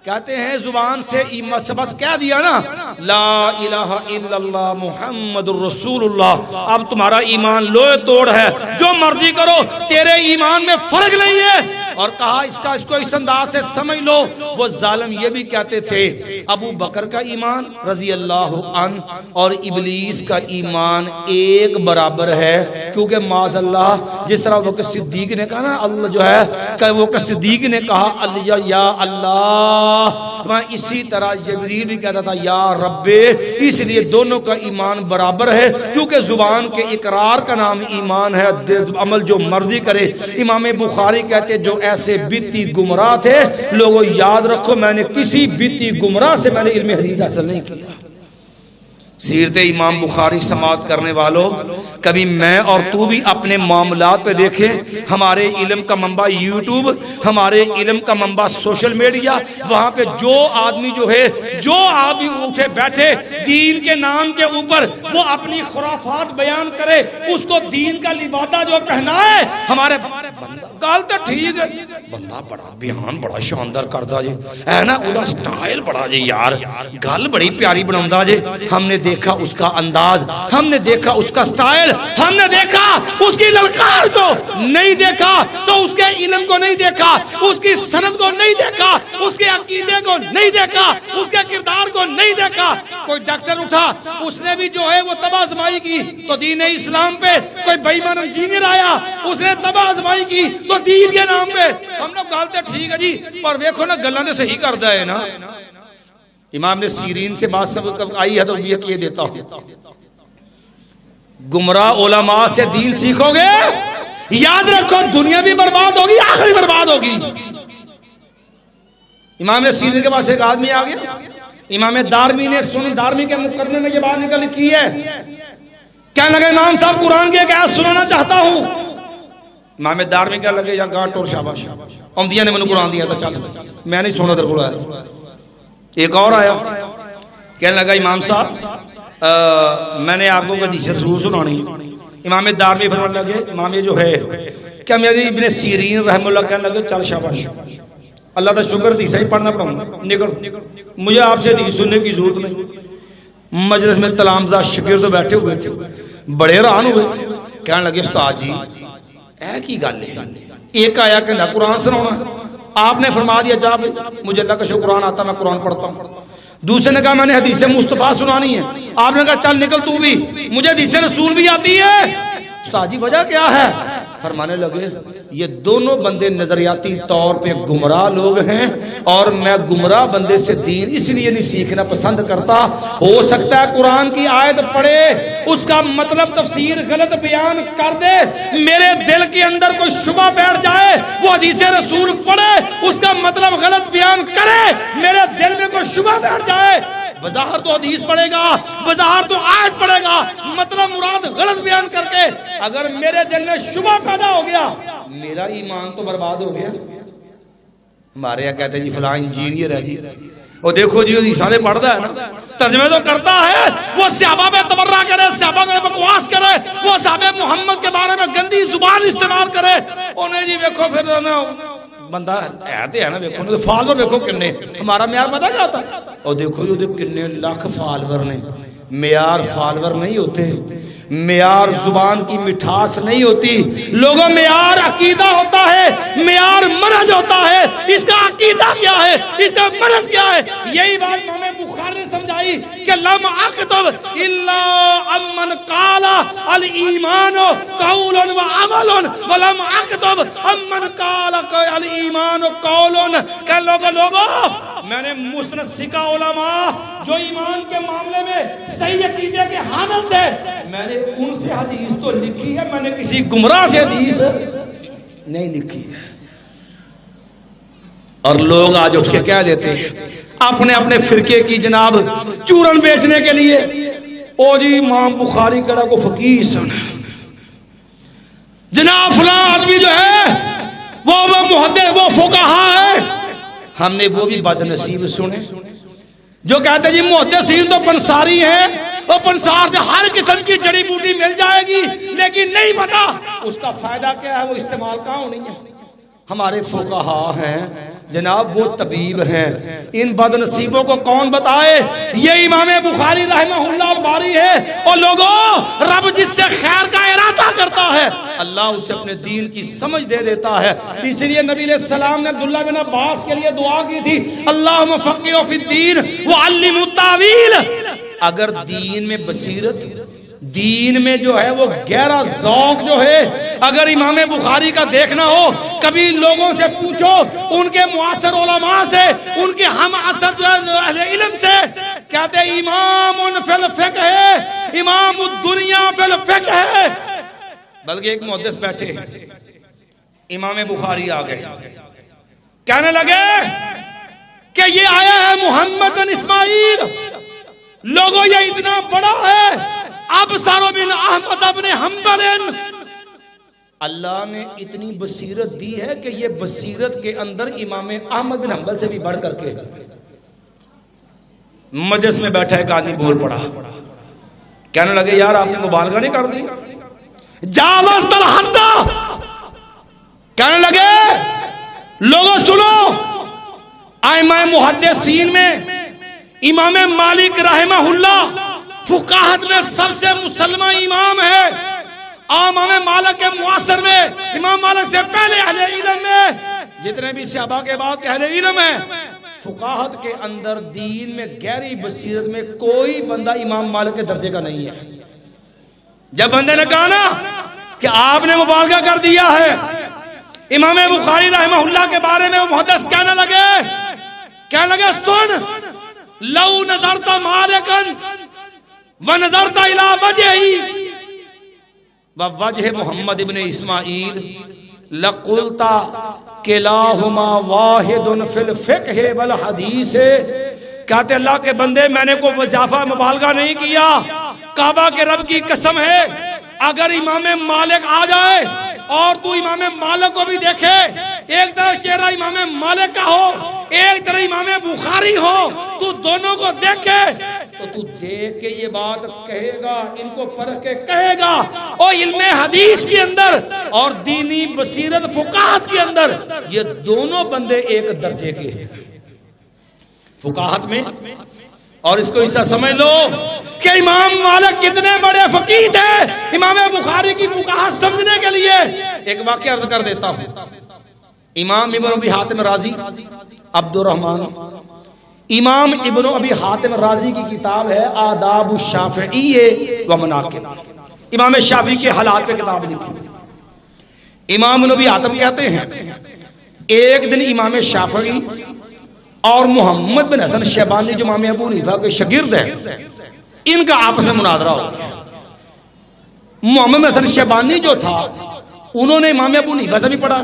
کہتے ہیں زبان سے بس کہہ دیا نا لا الہ الا اللہ محمد الرسول اللہ, اب تمہارا ایمان لوہے توڑ ہے, جو مرضی کرو تیرے ایمان میں فرق نہیں ہے. اور کہا اس کو اس انداز سے سمجھ لو. وہ ظالم یہ بھی کہتے تھے ابو بکر کا ایمان رضی اللہ عنہ اور ابلیس کا ایمان ایک برابر ہے, کیونکہ معاذ اللہ جس طرح وہ صدیق نے کہا نا اللہ جو ہے کہ وہ صدیق نے کہا یا اللہ, میں اسی طرح جبریل بھی کہتا تھا یا رب. اس لیے دونوں کا ایمان برابر ہے, کیونکہ زبان کے اقرار کا نام ایمان ہے, عمل جو مرضی کرے. امام بخاری کہتے جو ایسے بدعتی گمراہ تھے, لوگوں یاد رکھو میں نے کسی بدعتی گمراہ سے میں نے علم حدیث حاصل نہیں کیا. سیرت امام بخاری سماعت کرنے والوں، کبھی میں اور تو بھی اپنے معاملات پہ دیکھیں، ہمارے علم کا منبع یوٹیوب، ہمارے علم کا منبع سوشل میڈیا، وہاں پہ جو آدمی جو ہے، جو آدمی اٹھے بیٹھے دین کے نام کے اوپر وہ اپنی خرافات بیان کرے، اس کو دین کا لبادہ جو پہنائے، ہمارے گال تو ٹھیک ہے، بندہ بڑا بیان بڑا شاندار کردا جی، ہے نا، ادا سٹائل بڑا جی یار، گل بڑی پیاری بناوندا جی، ہم نے دیکھا اس کا انداز، ہم نے دیکھا اس کا سٹائل، ہم نے دیکھا اس کی للکار کو نہیں دیکھا، تو اس کے علم کو نہیں دیکھا، اس کی سند کو نہیں دیکھا، اس کے عقیدے کو نہیں دیکھا، اس کے کردار کو نہیں دیکھا۔ کوئی ڈاکٹر اٹھا، اس نے بھی جو ہے وہ تباہ آزمائی کی تو دین اسلام پہ، کوئی بے ایمان انجینئر آیا، اس نے تباہ آزمائی کی تو دین کے نام پہ، ہم لوگ گالتے ٹھیک ہے جی، پر ویکھو نا گلاں تے صحیح کردا ہے نا۔ امام نے سیرین کے بعد سب آئی ہے تو یہ دیتا ہوں، گمراہ علماء سے دین سیکھو گے، یاد رکھو دنیا بھی برباد ہوگی، آخر بھی برباد ہوگی۔ امام نے سیرین کے بعد ایک آدمی آ گیا، امام دارمی نے سن، دارمی کے مقدمے میں یہ بات نکل کی ہے، کہنے لگا امام صاحب قرآن کی ایک آیت سنانا چاہتا ہوں۔ امام دارمی کہنے لگے یا گاٹ اور شاباش، امدیہ نے مجھے قرآن دیا تھا، چل میں نہیں سنا تیرے کو آیا۔ ایک اور آیا، کہنے لگا امام صاحب میں نے آپ کو حدیث رسول سنانی۔ امام دارمی فرمانے لگے امام یہ جو ہے کیا میری ابن سیرین رحم اللہ کہنے لگے چل شاباش، اللہ کا شکر حدیث ہی پڑھنا پڑھوں گا، نکل، مجھے آپ سے حدیث سننے کی ضرورت نہیں۔ مجلس میں تلامذہ شاگرد بیٹھے ہوئے تھے، بڑے حیران ہوئے، کہنے لگے استاد جی اے کی گل ہے، ایک آیا کہنا قرآن سنانا، آپ نے فرما دیا جا مجھے اللہ کا شکر قرآن آتا میں قرآن پڑھتا ہوں۔ دوسرے نے کہا میں نے حدیث مصطفیٰ سنانی ہے، آپ نے کہا چل نکل تو بھی، مجھے حدیث رسول بھی آتی ہے۔ استاد جی وجہ کیا ہے؟ فرمانے لگے یہ دونوں بندے نظریاتی طور پہ گمراہ لوگ ہیں، اور میں گمراہ بندے سے دین اس لیے نہیں سیکھنا پسند کرتا، ہو سکتا ہے قرآن کی آیت پڑھے اس کا مطلب تفسیر غلط بیان کر دے، میرے دل کے اندر کوئی شبہ بیٹھ جائے، وہ حدیث رسول پڑھے اس کا مطلب غلط بیان کرے، میرے دل میں کوئی شبہ بیٹھ جائے، بظاہر تو حدیث پڑھے گا، بظاہر تو آیت پڑھے گا، مطلب مراد غلط بیان کر کے اگر میرے دل میں شبہ پیدا ہو گیا میرا ایمان تو برباد ہو گیا۔ ہمارے یہاں کہتے ہیں جی فلاں انجینئر ہے جی، وہ دیکھو جی حدیثاں پڑھتا ہے نا، ترجمے تو کرتا ہے، وہ صحابہ پہ تبرہ کرے، صحابہ پہ بکواس کرے، وہ صحابہ محمد کے بارے میں گندی زبان استعمال کرے، انہیں جی دیکھو پھر بندہ ہے نا، دیکھو فالوور دیکھو کنے، ہمارا معیار پتہ کیا ہوتا ہے، اور دیکھو یہ کنے لاکھ فالوور نے، معیار فالوور نہیں ہوتے، معیار زبان کی مٹھاس نہیں ہوتی، لوگوں معیار عقیدہ ہوتا ہے، معیار منہج ہوتا ہے، اس کا عقیدہ کیا ہے، اس کا منہج کیا ہے۔ یہی بات امام بخاری نے سمجھائی کہ لم اکتب الا امن قال الایمان قول و عمل ولم اکتب امن قال الایمان قول، کہ لوگوں میں نے مستند سکا علماء جو ایمان کے معاملے میں صحیح عقیدے کے حامل تھے، میں نے ان سے حدیث تو لکھی ہے، میں نے کسی گمراہ سے حدیث نہیں لکھی ہے۔ اور لوگ آج اٹھ کے کہہ دیتے ہیں اپنے اپنے فرقے کی جناب چورن بیچنے کے لیے، او جی امام بخاری کڑا کو فقیہ سن، جناب فلاں آدمی جو ہے وہ محدث، وہ فقہا ہے۔ ہم نے وہ بھی بد نصیب سنے جو کہتے ہیں جی محدثین تو پنساری ہیں، وہ پنسار سے ہر قسم کی جڑی بوٹی مل جائے گی، لیکن نہیں پتا اس کا فائدہ کیا ہے، وہ استعمال کہاں ہونی ہے۔ ہمارے فقہا ہیں جناب، وہ طبیب ہیں، ان بد نصیبوں کو کون بتائے؟ یہ امام بخاری رحمہ اللہ الباری ہے، اور لوگوں رب جس سے خیر کا ارادہ کرتا ہے اللہ اسے اپنے دین کی سمجھ دے دیتا ہے۔ اس لیے نبی علیہ السلام نے عبداللہ بن عباس کے لیے دعا کی تھی، اللہم فقہہ فی الدین وعلمہ التاویل۔ اگر دین میں بصیرت، دین میں جو ہے وہ گہرا ذوق جو ہے اگر امام بخاری کا دیکھنا ہو، کبھی لوگوں سے پوچھو، ان کے معاصر علماء سے، ان کے ہم عصر جو ہے اہل علم سے، کہتے ہیں امام فی الفقہ ہے، امام الدنیا فی الفقہ ہے۔ بلکہ ایک محدث بیٹھے امام بخاری آ گئے، کہنے لگے کہ یہ آیا ہے محمد بن اسماعیل، لوگوں یہ اتنا بڑا ہے، ابصر من احمد ابن حنبل، اللہ نے اتنی بصیرت دی ہے کہ یہ بصیرت کے اندر امام احمد بن حنبل سے بھی بڑھ کر کے مجلس میں بیٹھا ایک آدمی بول پڑا، کہنے لگے یار آپ نے مبالغہ نہیں کر دی، جاوزت الحد، کہنے لگے لوگوں سنو، ائمہ محدثین میں امام مالک رحمہ اللہ فقاہت میں سب سے مسلمہ امام ہے، اور امام مالک کے معاصر میں امام مالک سے پہلے اہل علم میں جتنے بھی صحابہ کے بعد کے اہل علم ہیں، فقاہت کے اندر دین میں گہری بصیرت میں کوئی بندہ امام مالک کے درجے کا نہیں ہے۔ جب بندے نے کہا نا کہ آپ نے مبالغہ کر دیا ہے، امام بخاری رحمہ اللہ کے بارے میں وہ محدث کہنے لگے سن، لو نظرت مالکن ونظرت الى وجهه ووجه محمد ابن اسماعیل لقلت کلاہما واحد فی الفقہ والحدیث، کہتے اللہ کے بندے میں نے کوئی وظیفہ مبالغہ نہیں کیا، کعبہ کے رب کی قسم ہے اگر امام مالک آ جائے اور تو امام مالک کو بھی دیکھے، ایک طرف چہرہ امام مالک کا ہو ایک طرف امام بخاری ہو، تو دونوں کو دیکھے تو تو دیکھ کے یہ بات کہے گا، ان کو پرکھ کے کہے گا، اور علم حدیث کے اندر اور دینی بصیرت فقاہت کے اندر یہ دونوں بندے ایک درجے کے ہیں فقاہت میں۔ اور اس کو ایسا سمجھ لو کہ امام مالک کتنے بڑے فقیہ تھے، امام بخاری کی فقاہت سمجھنے کے لیے ایک واقعہ عرض کر دیتا ہوں۔ امام ابن ابی حاتم رازی عبد الرحمن، امام ابن ابی حاتم رازی کی کتاب ہے آداب الشافعی و مناقب، امام شافعی کے حالات پہ کتاب لکھی۔ امام ابن ابی حاتم کہتے ہیں ایک دن امام شافعی اور محمد بن حسن شیبانی جو امام ابو حنیفہ کے شاگرد ہیں، ان کا آپس میں مناظرہ ہو گیا۔ محمد بن حسن شیبانی جو تھا انہوں نے امام ابو حنیفہ سے بھی پڑھا،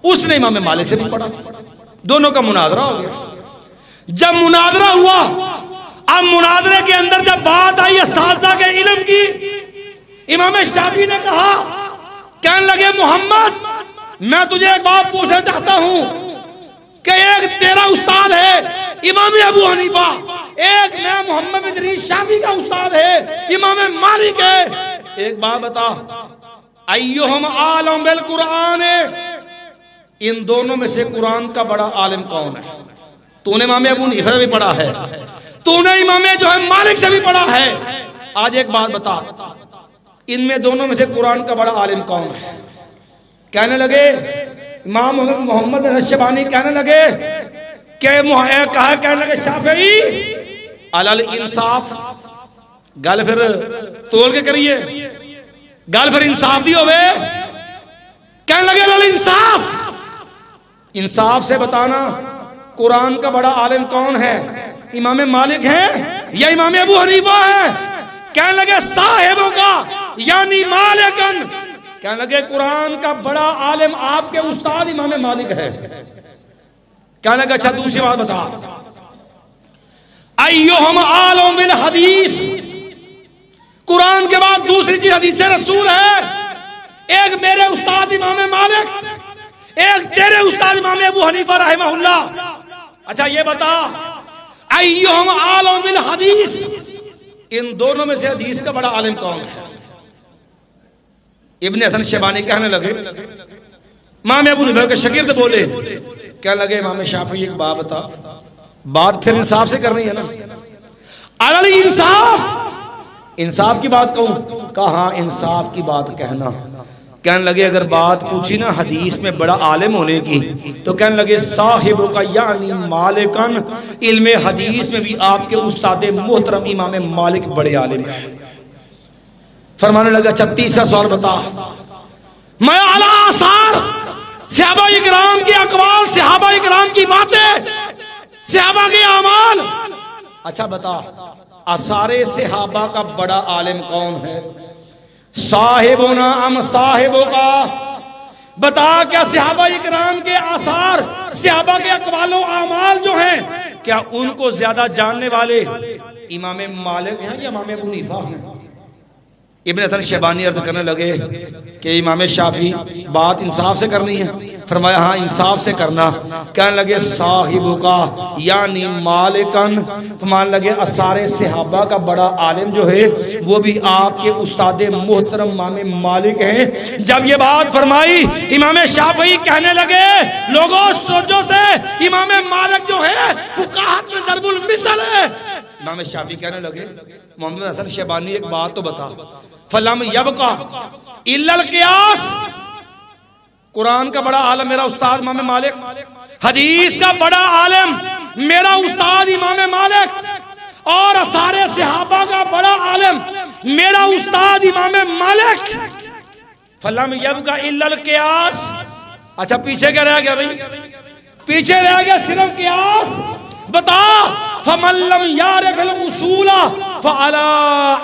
اس نے امام مالک سے بھی پڑھا، دونوں کا مناظرہ ہو گیا۔ جب مناظرہ ہوا، اب مناظرے کے اندر جب بات آئی اساتذہ کے علم کی، امام شافعی نے کہا، کہنے لگے محمد میں تجھے ایک بات پوچھنا چاہتا ہوں کہ ایک تیرا استاد ہے امام ابو حنیفہ، ایک میں محمد بن ادریس شافعی کا استاد ہے امام مالک ہے، ایک بات بتا ایہم عالم بالقرآن، ان دونوں میں سے قرآن کا بڑا عالم کون ہے؟ تو نے امام ابو حنیفہ سے بھی پڑھا ہے، تو نے امام جو ہے مالک سے بھی پڑھا ہے، آج ایک بات بتا ان میں دونوں میں سے قرآن کا بڑا عالم کون ہے؟ کہنے لگے امام محمد شیبانی کہنے لگے کہ کہنے لگے شافعی علل انصاف، گل پھر تول کے کریے، گل پھر انصاف دی ہوئے، کہنے لگے علل انصاف، انصاف سے بتانا قرآن کا بڑا عالم کون ہے، امام مالک ہے یا امام ابو حنیفہ ہے؟ کہنے لگے صاحبوں کا یعنی مالکن، کہنے لگے قرآن کا بڑا عالم آپ کے استاد امام مالک ہے۔ کہنے لگے اچھا دوسری بات بتا، ایہم عالم بالحدیث، قرآن کے بعد دوسری چیز حدیث رسول ہے، ایک میرے استاد امام مالک، ایک تیرے استاد امام ابو حنیفہ رحمہ اللہ، اچھا یہ بتا ایہم عالم بالحدیث، ان دونوں میں سے حدیث کا بڑا عالم کون ہے؟ ابن حسن شیبانی کہنے لگے، امام ابو حنیفہ کے شاگرد بولے، کہنے لگے امام شافعی ایک بات بتا، بات پھر انصاف سے کرنی ہے نا، علل انصاف، انصاف کی بات کہوں؟ کہاں انصاف کی بات کہنا۔ کہنے لگے اگر بات پوچھی نا حدیث میں بڑا عالم ہونے کی، تو کہنے لگے صاحبوں کا یعنی مالکن، علم حدیث میں بھی آپ کے استاد محترم امام مالک بڑے عالم ہیں۔ فرمانے لگا اچھا تیسرا سوال بتا، میں اعلی آثار صحابہ اکرام کی اقوال، صحابہ اکرام کی باتیں، صحابہ کے اعمال، اچھا بتا آثار صحابہ کا بڑا عالم کون ہے؟ صاحبنا ام صاحبوں کا، بتا کیا صحابہ اکرام کے آثار، صحابہ کے اقوال و اعمال جو ہیں، کیا ان کو زیادہ جاننے والے امام مالک ہیں یا امام ابو حنیفہ ہیں؟ ابن حسن شیبانی عرض کرنے لگے کہ امام شافعی بات انصاف سے کرنی ہے. فرمایا ہاں انصاف سے کرنا. کہنے لگے صاحب کا یعنی مالکن، مان لگے اثار صحابہ کا بڑا عالم جو ہے وہ بھی آپ کے استاد محترم امام مالک ہیں. جب یہ بات فرمائی امام شافعی کہنے لگے لوگوں سوچو سے امام مالک جو ہے فقاہت میں ضرب المثل ہے. امام شافعی کہنے لگے محمد حسن شیبانی ایک بات تو بتا، فلم یبقا الا القیاس. قرآن کا بڑا عالم میرا استاد امام مالک، حدیث کا بڑا عالم میرا استاد امام مالک، اور اثار صحابہ کا بڑا عالم میرا استاد امام مالک. فلم یبقا الا القیاس. اچھا پیچھے کیا رہ گیا بھائی؟ پیچھے رہ گیا صرف قیاس. بتا فمن لم یعرف الاصول فعلی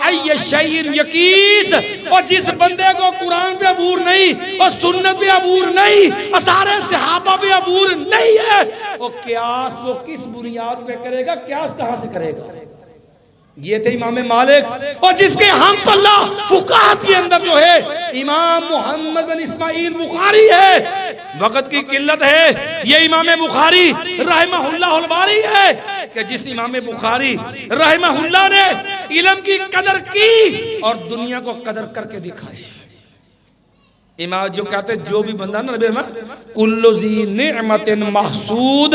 ای شیء یقیس. اور جس بندے کو قرآن پہ عبور نہیں اور سنت پہ عبور نہیں، اثار صحابہ پہ عبور نہیں ہے، وہ قیاس وہ کس بنیاد پہ کرے گا؟ قیاس کہاں سے کرے گا؟ یہ تھے امام مالک. اور جس کے ہم پلہ فقہات کے اندر جو ہے امام محمد بن اسماعیل بخاری ہے. وقت کی قلت ہے، یہ امام بخاری رحمہ اللہ الباری ہے کہ جس امام بخاری رحمہ اللہ نے علم کی قدر کی اور دنیا کو قدر کر کے دکھائے. امام جو کہتے جو بھی بندہ نا نبی رحمت کل ذی نعمت محسود،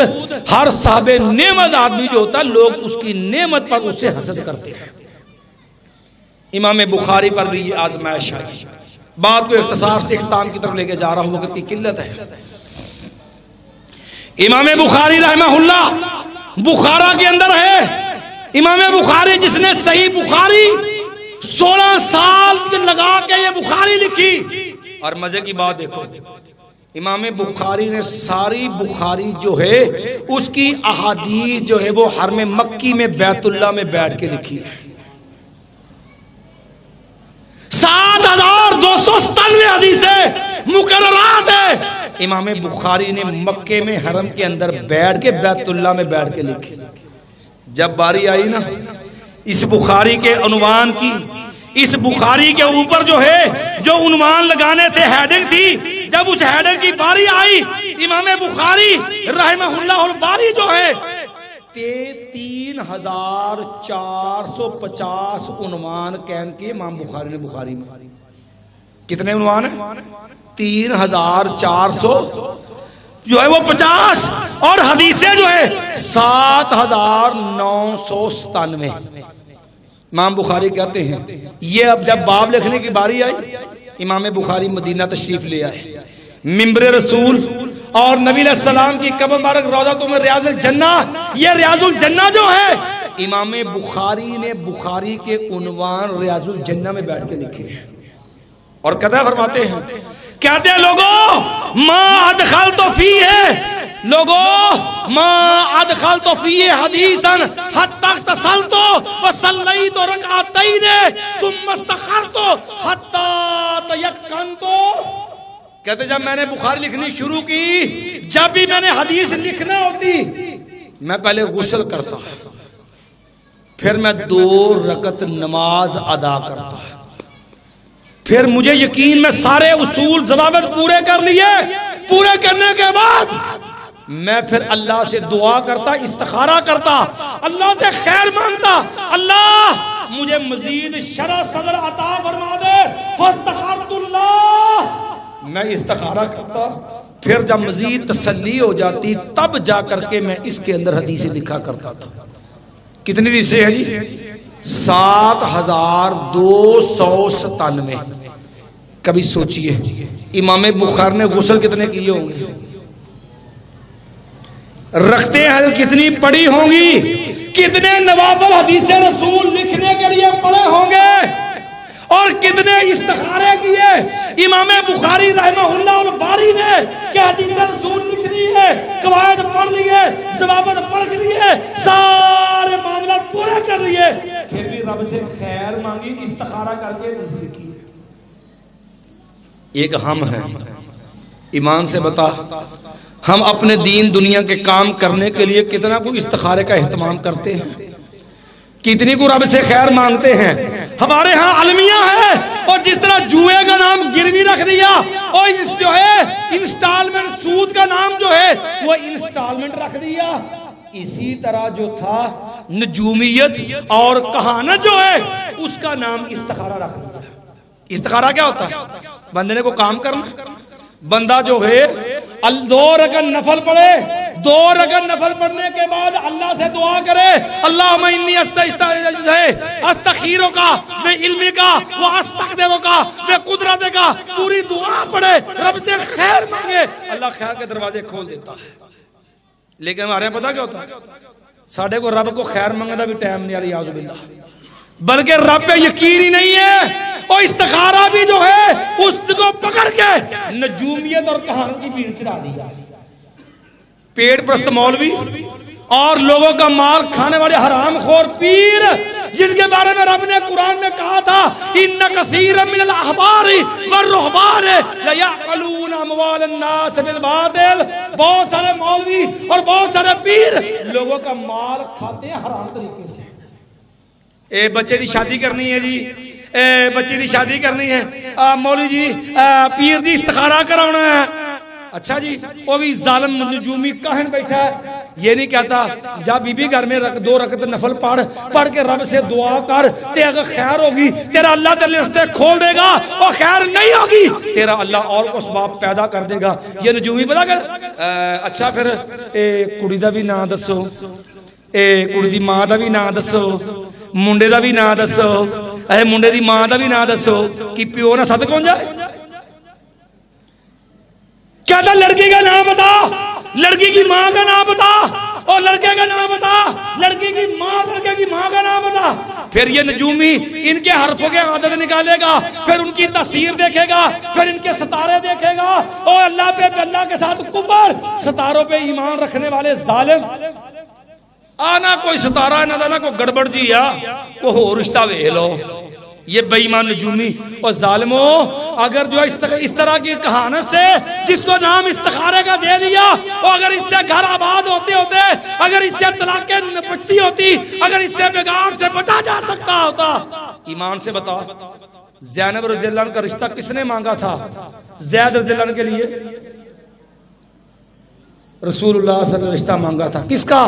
ہر صاحب نعمت آدمی جو ہوتا ہے لوگ اس کی نعمت پر اس سے حسد کرتے ہیں. امام بخاری پر بھی یہ آزمائش آئی. بات کو اختصار سے اختتام کی طرف لے کے جا رہا ہوں، وقت کی قلت ہے. امام بخاری رحمہ اللہ بخارا کے اندر ہے. امام بخاری جس نے صحیح بخاری 16 سال لگا کے یہ بخاری لکھی. اور مزے کی بات دیکھو، امام بخاری نے ساری بخاری جو ہے اس کی احادیث جو ہے وہ حرم مکی میں بیت اللہ میں بیٹھ کے لکھی ہے. 7297 حدیثیں مقررات ہے امام بخاری نے مکے میں حرم کے اندر بیٹھ کے بیت اللہ میں بیٹھ کے لکھی. جب باری آئی نا اس بخاری کے عنوان کی، اس بخاری کے اوپر جو ہے جو عنوان لگانے تھے ہیڈنگ تھی، جب اس ہیڈنگ کی باری آئی امام بخاری رحمہ اللہ الباری جو ہے 3450 عنوان قائم کیے امام بخاری نے. بخاری میں کتنے عنوان ہیں؟ 3400 جو ہے وہ 50، اور حدیثیں جو ہے 7997. امام بخاری کہتے ہیں یہ اب جب باب لکھنے کی باری آئی امام بخاری مدینہ تشریف لے آئے. منبر رسول اور نبی علیہ السلام کی قبر مبارک روضہ میں ریاض الجنہ، یہ ریاض الجنہ جو ہے امام بخاری نے بخاری کے عنوان ریاض الجنہ میں بیٹھ کے لکھے ہیں. اور کہتے فرماتے ہیں لوگوں ما ادخلت فیہ، لوگوں ما ادخلت فیہ حدیثا حتی اغتسلت وصلیت رکعتین ثم استخرت حتی تیقنت. کہتے جب میں نے بخاری لکھنی شروع کی، جب بھی میں نے حدیث لکھنا ہوتی میں پہلے غسل کرتا، پھر میں 2 رکعت نماز ادا کرتا، پھر مجھے یقین میں سارے اصول ضوابط پورے کر لیے. پورے کرنے کے بعد میں پھر اللہ سے دعا کرتا، استخارہ کرتا، اللہ سے خیر مانگتا، اللہ مجھے مزید شرح صدر عطا فرما دے. فاستخرت اللہ، میں استخارہ کرتا، پھر جب مزید تسلی ہو جاتی تب جا کر کے میں اس کے اندر حدیثیں لکھا کرتا تھا. کتنی حدیثیں ہیں جی؟ 7297. کبھی سوچئے امام بخاری نے غسل کتنے کیے ہوں گے، رکھتے ہیں کتنی پڑی ہوں گی، کتنے نوافل حدیث رسول لکھنے کے لیے پڑے ہوں گے، اور کتنے استخارے کیے امام بخاری رحمہ اللہ الباری نے کہ حدیث رسول لکھنی ہے، قواعد پڑھ لیے، ضوابط پڑھ لیے، سارے معاملات پورے کر لیے، پھر بھی رب سے خیر مانگی، استخارہ کر کے حدیث لکھی. ایک ہم ہیں، ایمان سے بتا ہم اپنے دین دنیا کے کام کرنے کے لیے کتنا کوئی استخارے کا اہتمام کرتے ہیں. کتنی کو رب سے خیر مانگتے ہیں. ہمارے ہاں المیہ ہے اور جس طرح جوئے کا نام گروی رکھ دیا اور جو ہے انسٹالمنٹ سود کا نام جو ہے وہ انسٹالمنٹ رکھ دیا. اسی طرح جو تھا نجومیت اور کہانت جو ہے اس کا نام استخارہ رکھ دیا. استخارہ کیا ہوتا ہے؟ بندے نے کو کام کرنا. بندہ جو ہے 2 رکعت نفل پڑھے, 2 رکعت نفل پڑھنے کے بعد اللہ سے دعا کرے اللہم انی استخیرک بعلمک واستقدرک بقدرتک, پوری دعا پڑھے, رب سے خیر مانگے, اللہ خیر کے دروازے کھول دیتا ہے. لیکن ہمارے یہاں پتہ کیا ہوتا ہے؟ ساڑھے کو رب کو خیر مانگنے کا بھی ٹائم نہیں, الیاذ باللہ, بلکہ رب پہ یقین ہی نہیں ہے. اور استخارہ بھی جو ہے اس کو پکڑ کے نجومیت اور کہانت کی بھیڑ چڑھا دیا. پیٹ پرست مولوی اور لوگوں کا مال کھانے والے حرام خور پیر, جن کے بارے میں رب نے قرآن میں کہا تھا ان کثیر من الاحبار والرہبان لیأکلون اموال الناس بالباطل. بہت سارے مولوی اور بہت سارے پیر لوگوں کا مال کھاتے ہیں حرام طریقے سے. اے بچے دی شادی کرنی ہے جی, اے بچے دی شادی کرنی ہے, مولوی جی پیر جی استخارہ کرانا ہے. اچھا جی, وہ بھی ظالم نجومی کاہن بیٹھا ہے, یہ نہیں کہتا جا بی بی گھر میں 2 رکعت نفل پڑھ کے رب سے دعا کر, تے اگر خیر ہوگی تیرا اللہ تیرے راستے کھول دے گا, اور خیر نہیں ہوگی تیرا اللہ اور کو اسباب پیدا کر دے گا. یہ نجومی پتا کر. اچھا پھر کڑی دا بھی نام دسو, کڑی دی ماں دا بھی نام دسو, منڈے دا بھی نام دسو, منڈے دی ماں دا بھی نام دسو, کہ پیو نہ صدق ہو جائے. کہتا لڑکی کا نام بتا, لڑکی کی ماں کا نام بتا, اور لڑکے کا نام بتا, لڑکی کی ماں لڑکے کی ماں کا نام بتا. پھر یہ نجومی ان کے حرفوں کے عدد نکالے گا, پھر ان کی تصویر دیکھے گا, پھر ان کے ستارے دیکھے گا, اور اللہ پہ اللہ کے ساتھ کفر, ستاروں پہ ایمان رکھنے والے ظالم. آنا کوئی ستارہ نہ دانا کوئی گڑبڑ جی یا کوئی ہو رشتہ وے لو. یہ بے ایمان نجومی اور ظالموں, اگر جو اس طرح کی کہانت سے جس کو نام استخارے کا دے دیا, اور اگر اس سے گھر آباد ہوتے ہوتے, اگر اس سے طلاقیں بچتی ہوتی, اگر اس سے بگاڑ سے بچا جا سکتا ہوتا, ایمان سے بتا زینب رضی اللہ عنہ کا رشتہ کس نے مانگا تھا؟ زید رضی اللہ عنہ کے لیے رسول اللہ صلی اللہ علیہ وسلم رشتہ مانگا تھا. کس کا؟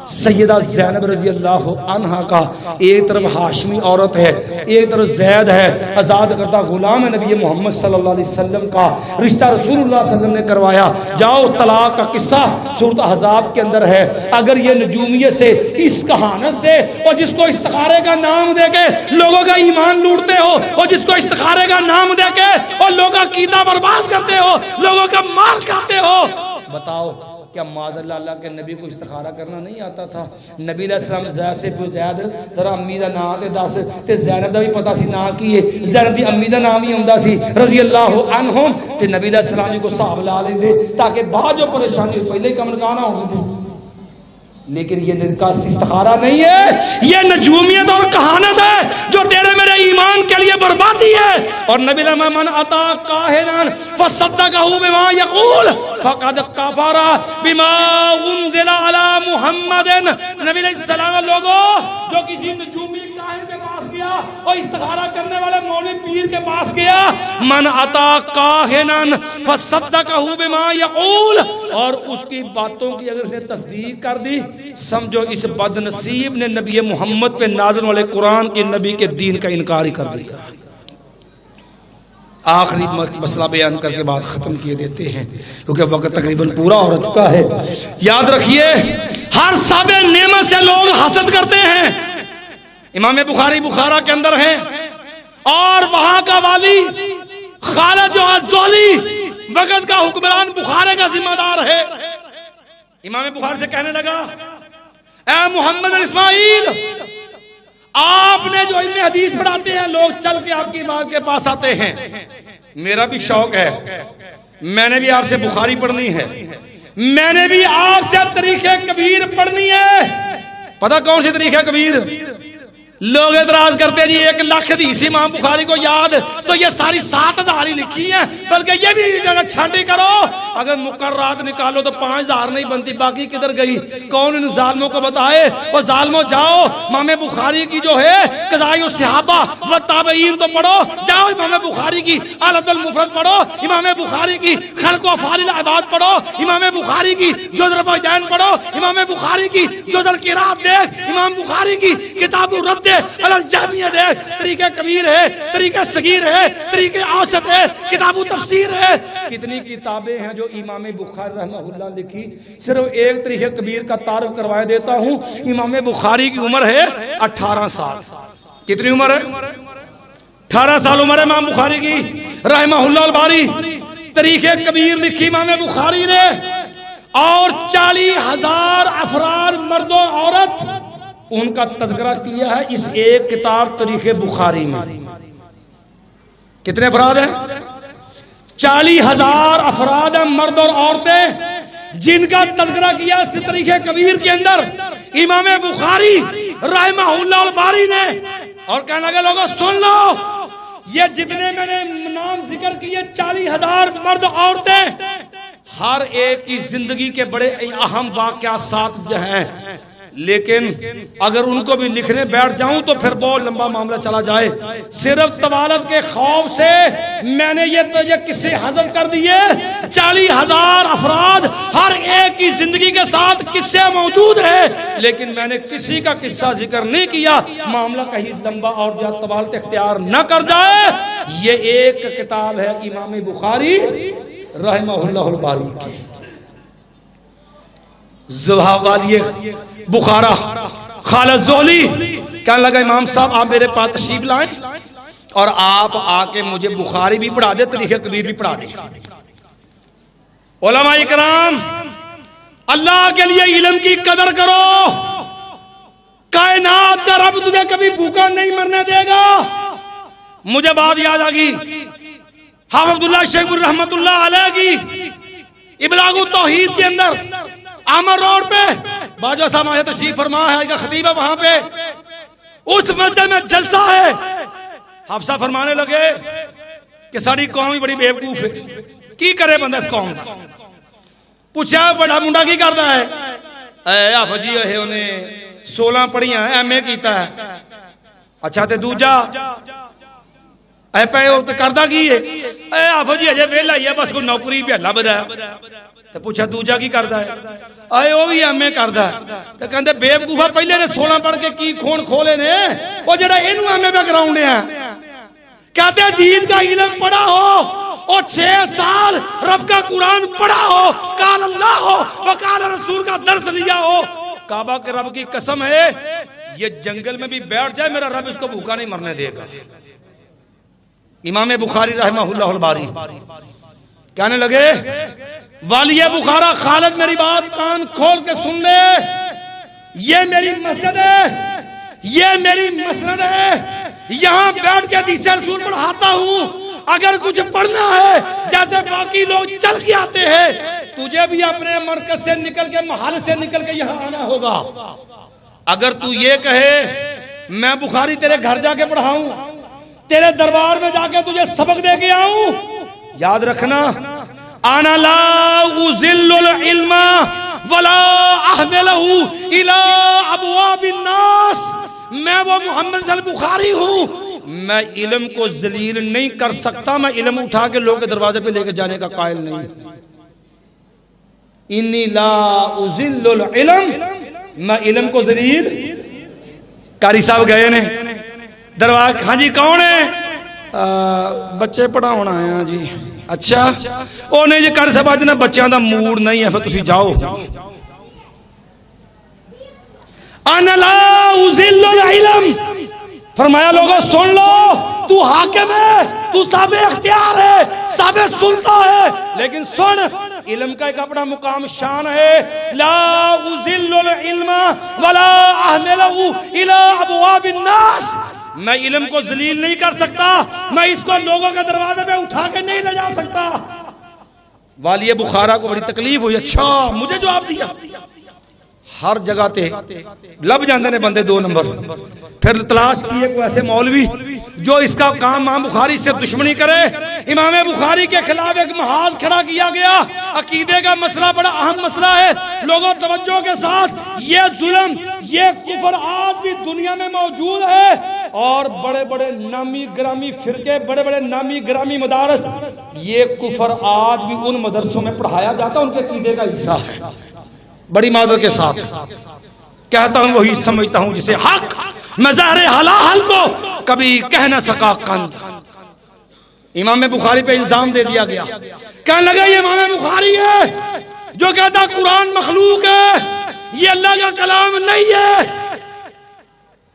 سیدہ زینب رضی اللہ عنہا کا. ایک طرف ہاشمی عورت ہے, ایک طرف زید ہے, آزاد کردہ غلام ہے نبی محمد صلی اللہ علیہ وسلم کا. رشتہ رسول اللہ صلی اللہ علیہ وسلم نے کروایا. جاؤ طلاق کا قصہ سورۃ احزاب کے اندر ہے. اگر یہ نجومیت سے, اس کہانت سے, اور جس کو استخارے کا نام دے کے لوگوں کا ایمان لوٹتے ہو, اور جس کو استخارے کا نام دے کے اور لوگوں کا عقیدہ برباد کرتے ہو, لوگوں کا مال کھاتے ہو, بتاؤ کیا معاذ اللہ اللہ کے نبی کو استخارہ کرنا نہیں آتا تھا؟ نبی علیہ السلام زید سے پو زید ذرا امی دا نام تے دس, تے زینب دا بھی پتہ سی نام کی ہے, زینب دی امی دا نام ہی ہوندا سی رضی اللہ عنہم, تے نبی علیہ السلام جی کو صاحب لا لیندے تاکہ بعد جو پریشانی ہوئی پہلے ہی کم لگانا ہوندے تھے. لیکن یہ کا استخارہ نہیں ہے, یہ نجومیت اور کہانت ہے جو تیرے میرے ایمان کے لیے بربادی ہے. اور نبی لما من اتا کاہنا فصدقہ بما یقول فقد کفر بما انزل علی محمد. نبی علیہ السلام لوگوں جو کسی نجومی کاہن کے پاس گیا اور استخارہ کرنے والے مولوی پیر کے پاس گیا, من اتا کاہنا فصدقہ بما یقول, اور اس کی باتوں کی اگر اس نے تصدیق کر دی, سمجھو اس بد نصیب نے نبی محمد پہ نازل والے قرآن کے نبی کے دین کا انکار ہی کر دیا. آخری مسئلہ بیان کر کے بعد ختم کیے دیتے ہیں کیونکہ وقت تقریباً پورا ہو چکا ہے. یاد رکھیے ہر صاحب نعمت سے لوگ حسد کرتے ہیں. امام بخاری بخارا کے اندر ہیں, اور وہاں کا والی خالد جو الدولی وقت کا حکمران بخارے کا ذمہ دار ہے. امام بخاری سے کہنے لگا اے محمد اسماعیل, آپ نے جو علم حدیث پڑھاتے ہیں لوگ چل کے آپ کی بات کے پاس آتے ہیں, میرا بھی شوق ہے, میں نے بھی آپ سے بخاری پڑھنی ہے, میں نے بھی آپ سے تاریخ کبیر پڑھنی ہے. پتہ کون سی تاریخ کبیر؟ لوگ اعتراض کرتے جی 1 لاکھ حدیث امام بخاری کو یاد تو یہ ساری 7000 ہی لکھی ہیں، بلکہ یہ بھی اگر چھانٹی کرو اگر مقررات نکالو تو 5000 نہیں بنتی، باقی کدھر گئی؟ کون ان ظالموں کو بتائے؟ اور ظالموں جاؤ امام بخاری کی جو ہے قضائے الصحابہ و تابعین تو پڑھو، جاؤ امام بخاری کی الادب المفرد پڑھو، امام بخاری کی خلق و افعال العباد پڑھو، امام بخاری کی جزء الفیضان پڑھو، امام بخاری کی جزء القراءت دیکھ، امام بخاری کی کتاب الرد الجہمیہ دیکھ، طریقہ کبیر ہے، طریقہ صغیر ہے، طریقہ اوسط ہے، کتاب تفسیر ہے، کتنی کتابیں ہیں جو امام بخاری رحمہ اللہ لکھی۔ صرف ایک طریقہ کبیر کا تعارف کروایا دیتا ہوں، امام بخاری کی عمر ہے 18 سال۔ کتنی عمر ہے؟ 18 سال عمر ہے امام بخاری کی رحمہ اللہ الباری۔ طریقہ کبیر لکھی امام بخاری نے، اور 40,000 افراد مرد و عورت ان کا تذکرہ کیا ہے اس ایک کتاب تاریخ بخاری میں۔ کتنے افراد ہیں؟ 40,000 افراد ہیں مرد اور عورتیں جن کا تذکرہ کیا اس تاریخ کبیر کے اندر امام بخاری رحمہ اللہ الباری نے، اور کہنے لگے لوگوں سن لو، یہ جتنے میں نے نام ذکر کیے 40,000 مرد عورتیں، ہر ایک کی زندگی کے بڑے اہم واقعات ساتھ جو ہیں، لیکن اگر ان کو بھی لکھنے بیٹھ جاؤں تو پھر بہت لمبا معاملہ چلا جائے۔ صرف طوالت کے خوف سے میں نے یہ قصے ہضم کر دیے۔ 40,000 افراد ہر ایک کی زندگی کے ساتھ قصے موجود ہیں، لیکن میں نے کسی کا قصہ ذکر نہیں کیا، معاملہ کہیں لمبا اور طوالت اختیار نہ کر جائے۔ یہ ایک کتاب ہے امام بخاری رحمہ اللہ الباری کی۔ زبہ والی بخارا خالد زہلی کہنے لگا امام صاحب آپ میرے پاس تشریف لائیں اور آپ آ کے مجھے بخاری بھی پڑھا دے، تاریخ کبیر بھی پڑھا دے۔ علماء اکرام اللہ کے لیے علم کی قدر کرو، کائنات کا رب تجھے کبھی بھوکا نہیں مرنے دے گا۔ مجھے بات یاد آ گئی حافظ عبداللہ شیخ پور رحمت اللہ علیہ کی ابلاغ التوحید کے اندر آمر روڈ پہ باجوہ صاحب آئے تشریف فرما ہے، خطیب ہے وہاں پہ، اس مسجد میں جلسہ ہے۔ حافظ صاحب فرمانے لگے کہ ساری قوم ہی بڑی بیوقوف ہے، کی کرے بندہ اس قوم کا؟ پوچھا بڑا منڈا کی کرتا ہے؟ اے حافظ جی ہے انہیں 16 پڑھیاں ہیں، ایم اے کیتا ہے۔ اچھا تے دوجا اے پہ کردہ کی ہے؟ اے حافظ جی اجے ویلا ہی ہے، بس کوئی نوکری پہ اللہ بدا ہے۔ تو پوچھا دوجا کی کردا ہے؟ آئے وہ بھی ایم اے کردا ہے۔ تو کہندے بے وقوفا پہلے نے 16 پڑھ کے کی کھون کھولے نے، وہ جڑا اینو ایم اے بیک گراؤنڈ ہے۔ کہتے ہیں دین کا علم پڑھا ہو اور 6 سال رب کا قرآن پڑھا ہو، قال اللہ ہو وقال رسول کا درس لیا ہو، کعبہ کے رب کی قسم ہے یہ جنگل میں بھی بیٹھ جائے میرا رب اس کو بھوکا نہیں مرنے دے گا۔ امام بخاری رحمہ اللہ الباری کہنے لگے والی بخارا خالد میری بات کان کھول کے سن لے، یہ میری مسجد ہے، یہ میری مسند ہے، یہاں بیٹھ کے حدیث رسول پڑھاتا ہوں۔ اگر کچھ پڑھنا ہے جیسے باقی لوگ چل کے آتے ہیں، تجھے بھی اپنے مرکز سے نکل کے محل سے نکل کے یہاں آنا ہوگا۔ اگر تو یہ کہے میں بخاری تیرے گھر جا کے پڑھاؤں، تیرے دربار میں جا کے تجھے سبق دے کے آؤں، یاد رکھنا انا لا اذل العلم ولا احملہ الى ابواب الناس، میں وہ محمد البخاری ہوں، میں علم کو ذلیل نہیں کر سکتا، میں علم اٹھا کے لوگوں کے دروازے پہ لے کے جانے کا قائل نہیں۔ انی لا اذل العلم، میں علم کو ذلیل۔ قاری صاحب گئے نے دروازے، ہاں جی کون ہے؟ بچے پڑھاؤنا آئے ہیں جی۔ اچھا او نہیں جی قاری صاحب آج نے بچیاں دا موڈ نہیں ہے، پھر تسی جاؤ۔ انا لا اذل العلم، فرمایا لوگوں سن لو، تو حاکم ہے، تو صاحب اختیار ہے، صاحب سلطہ ہے، لیکن سن علم کا ایک اپنا مقام شان ہے۔ لا اذل العلم ولا احملہ الى ابواب الناس، میں علم کو ذلیل نہیں کر سکتا، میں اس کو لوگوں کے دروازے پہ اٹھا کے نہیں لے جا سکتا۔ والی بخارا کو بڑی تکلیف ہوئی، اچھا مجھے جواب دیا، ہر جگہ تے لب جاندے نے بندے 2 نمبر. پھر تلاش کیے کوئی ایسے مولوی جو اس کا کام امام بخاری سے دشمنی کرے. امام بخاری کے خلاف ایک محاذ کھڑا کیا گیا. عقیدے کا مسئلہ بڑا اہم مسئلہ ہے. لوگوں توجہ کے ساتھ، یہ ظلم، یہ کفر آج بھی دنیا میں موجود ہے، اور بڑے بڑے نامی گرامی فرقے، بڑے بڑے نامی گرامی مدارس، یہ کفر آج بھی ان مدرسوں میں پڑھایا جاتا ہے، ان کے عقیدے کا حصہ ہے. بڑی معذرت کے ساتھ کہتا ہوں، وہی سمجھتا ہوں جسے حق مظاہر حلال کو کبھی کہہ نہ سکا قند. امام بخاری پہ الزام دے دیا گیا، کہنے لگا یہ امام بخاری ہے جو کہتا قرآن مخلوق ہے، یہ اللہ کا کلام نہیں ہے.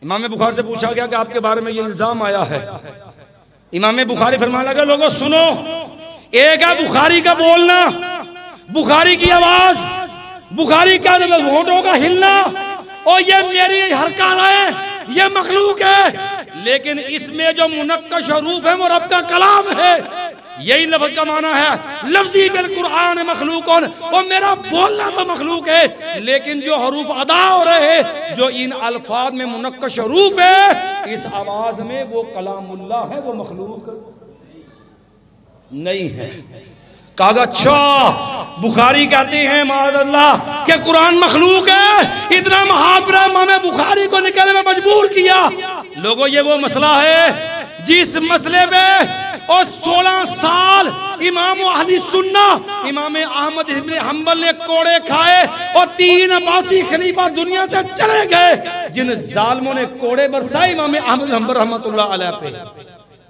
امام بخاری سے پوچھا گیا کہ آپ کے بارے میں یہ الزام آیا ہے. امام بخاری فرمانے لگا لوگوں سنو، ایک ہے بخاری کا بولنا، بخاری کی آواز، بخاری کا ہونٹوں کا ہلنا، اور یہ میری حرکات ہے، یہ مخلوق ہے. لیکن اس میں جو منقش حروف ہے وہ رب کا کلام ہے. یہی لفظ کا معنی ہے لفظی بالقرآن مخلوق، اور میرا بولنا تو مخلوق ہے، لیکن جو حروف ادا ہو رہے ہیں، جو ان الفاظ میں منقش حروف ہے، اس آواز میں وہ کلام اللہ ہے، وہ مخلوق نہیں ہے. کہا اچھا بخاری کہتے ہیں معاذ اللہ کہ قرآن مخلوق ہے. اتنا محاورہ امام بخاری کو نکلنے میں مجبور کیا. لوگوں یہ وہ مسئلہ ہے جس مسئلے میں اور 16 سال امام اہل سنہ امام احمد بن حنبل نے کوڑے کھائے، اور 3 عباسی خلیفہ دنیا سے چلے گئے جن ظالموں نے کوڑے برسائے امام احمد بن حنبل رحمۃ اللہ علیہ پہ.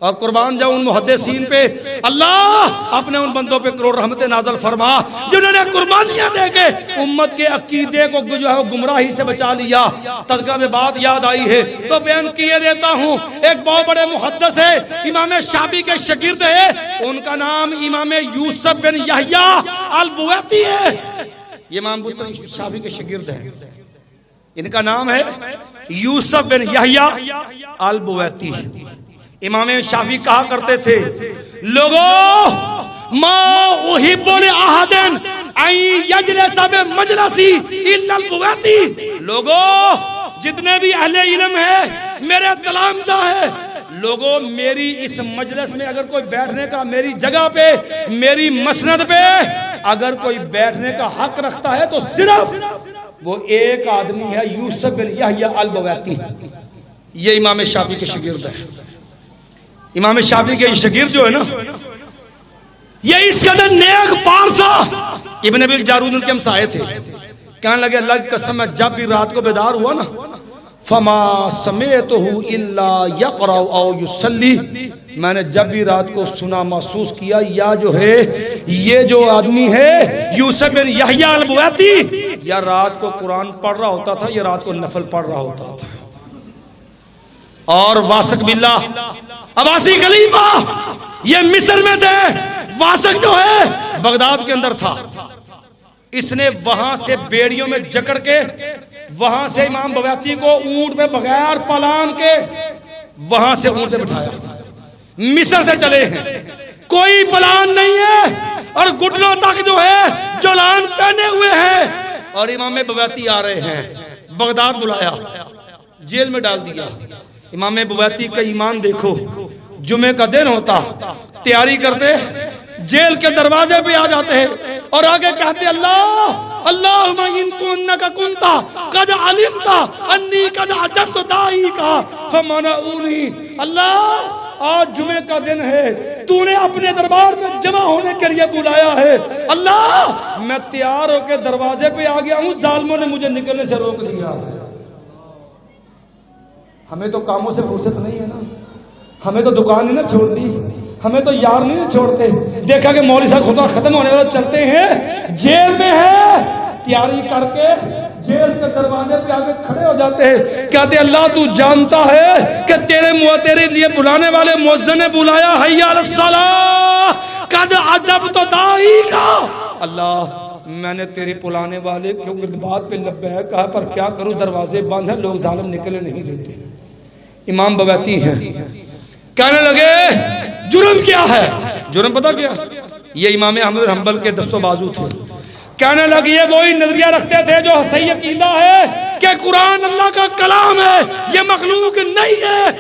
اور قربان جاؤ ان محدثین پہ، اللہ اپنے ان بندوں پہ کروڑ رحمت نازل فرما جنہوں نے قربانیاں دے کے امت کے عقیدے کو جو ہے گمراہی سے بچا لیا. تذکرہ میں بات یاد آئی ہے تو بیان کیے دیتا ہوں. ایک بہت بڑے محدث ہے، امام شافعی کے شاگرد ہے، ان کا نام امام یوسف بن یحییٰ البویتی ہے. یہ امام شافعی کے شاگرد ہیں، ان کا نام ہے یوسف بن یحییٰ البویتی. امام شافعی کہا کرتے تھے لوگوں ما احب لاحد ان یجلس بمجلسی الا البویتی. لوگوں جتنے بھی اہل علم ہیں میرے تلامذہ ہیں، لوگوں میری اس مجلس میں اگر کوئی بیٹھنے کا، میری جگہ پہ، میری مسند پہ اگر کوئی بیٹھنے کا حق رکھتا ہے تو صرف وہ ایک آدمی ہے، یوسف بن یحییٰ البویتی. یہ امام شافعی کے شاگرد ہیں. امام شافعی کے شاگرد جو ہے نا، یہ اس قدر نیک پارسا ابن ابی الجارود ان کے ہمسائے تھے. کہنے لگے اللہ کی قسم میں جب بھی رات کو بیدار ہوا نا، فما سمعتہ الا یقرأ او یصلی، میں نے جب بھی رات کو سنا محسوس کیا یا جو ہے یہ جو آدمی ہے یوسف بن یحییٰ البویتی یا رات کو قرآن پڑھ رہا ہوتا تھا یا رات کو نفل پڑھ رہا ہوتا تھا. اور واسق باللہ عباسی خلیفہ یہ مصر میں تھے، واسق جو ہے بغداد کے اندر تھا. اس نے وہاں سے بیڑیوں میں جکڑ کے وہاں سے امام بویتی کو اونٹ پہ بغیر پالان کے وہاں سے اونٹ سے بٹھایا. مصر سے چلے ہیں، کوئی پلان نہیں ہے، اور گھٹنوں تک جو ہے جولان پہنے ہوئے ہیں، اور امام بویتی آ رہے ہیں. بغداد بلایا، جیل میں ڈال دیا. امام بویتی کا ایمان دیکھو، جمعے کا دن ہوتا تیاری کرتے جیل کے دروازے پہ آ جاتے ہیں اور آگے کہتے اللہ اللہم ان کنکا کنتا قد علمتا انی قد عجبت دائی کا فمنعونی. اللہ آج جمعے کا دن ہے، تو نے اپنے دربار میں جمع ہونے کے لیے بلایا ہے. اللہ میں تیار ہو کے دروازے پہ آ گیا ہوں، ظالموں نے مجھے نکلنے سے روک دیا. ہمیں تو کاموں سے فرصت نہیں ہے نا، ہمیں تو دکان نہیں نا چھوڑ دی، ہمیں تو یار نہیں چھوڑتے. دیکھا کہ مولوی صاحب خطبہ ختم ہونے والا چلتے ہیں، جیل میں ہے، تیاری کر کے جیل کے دروازے پہ آگے کھڑے ہو جاتے ہیں. کہتے اللہ تو جانتا ہے کہ تیرے لیے بلانے والے مؤذن نے بلایا حی علی الصلاۃ قد عجبت دائی کا. اللہ میں نے تیرے بلانے والے کی بات پہ لبیک کہا، پر کیا کروں دروازے بند ہیں، لوگ ظالم نکلے نہیں دیتے. امام بویتی ہیں، کہنے لگے جرم کیا ہے؟ جرم پتہ کیا؟ یہ امام احمد بن حنبل کے دست و بازو تھے. کہنے لگی ہے وہی نظریہ رکھتے تھے جو صحیح عقیدہ ہے کہ قرآن اللہ کا کلام ہے، یہ مخلوق نہیں ہے۔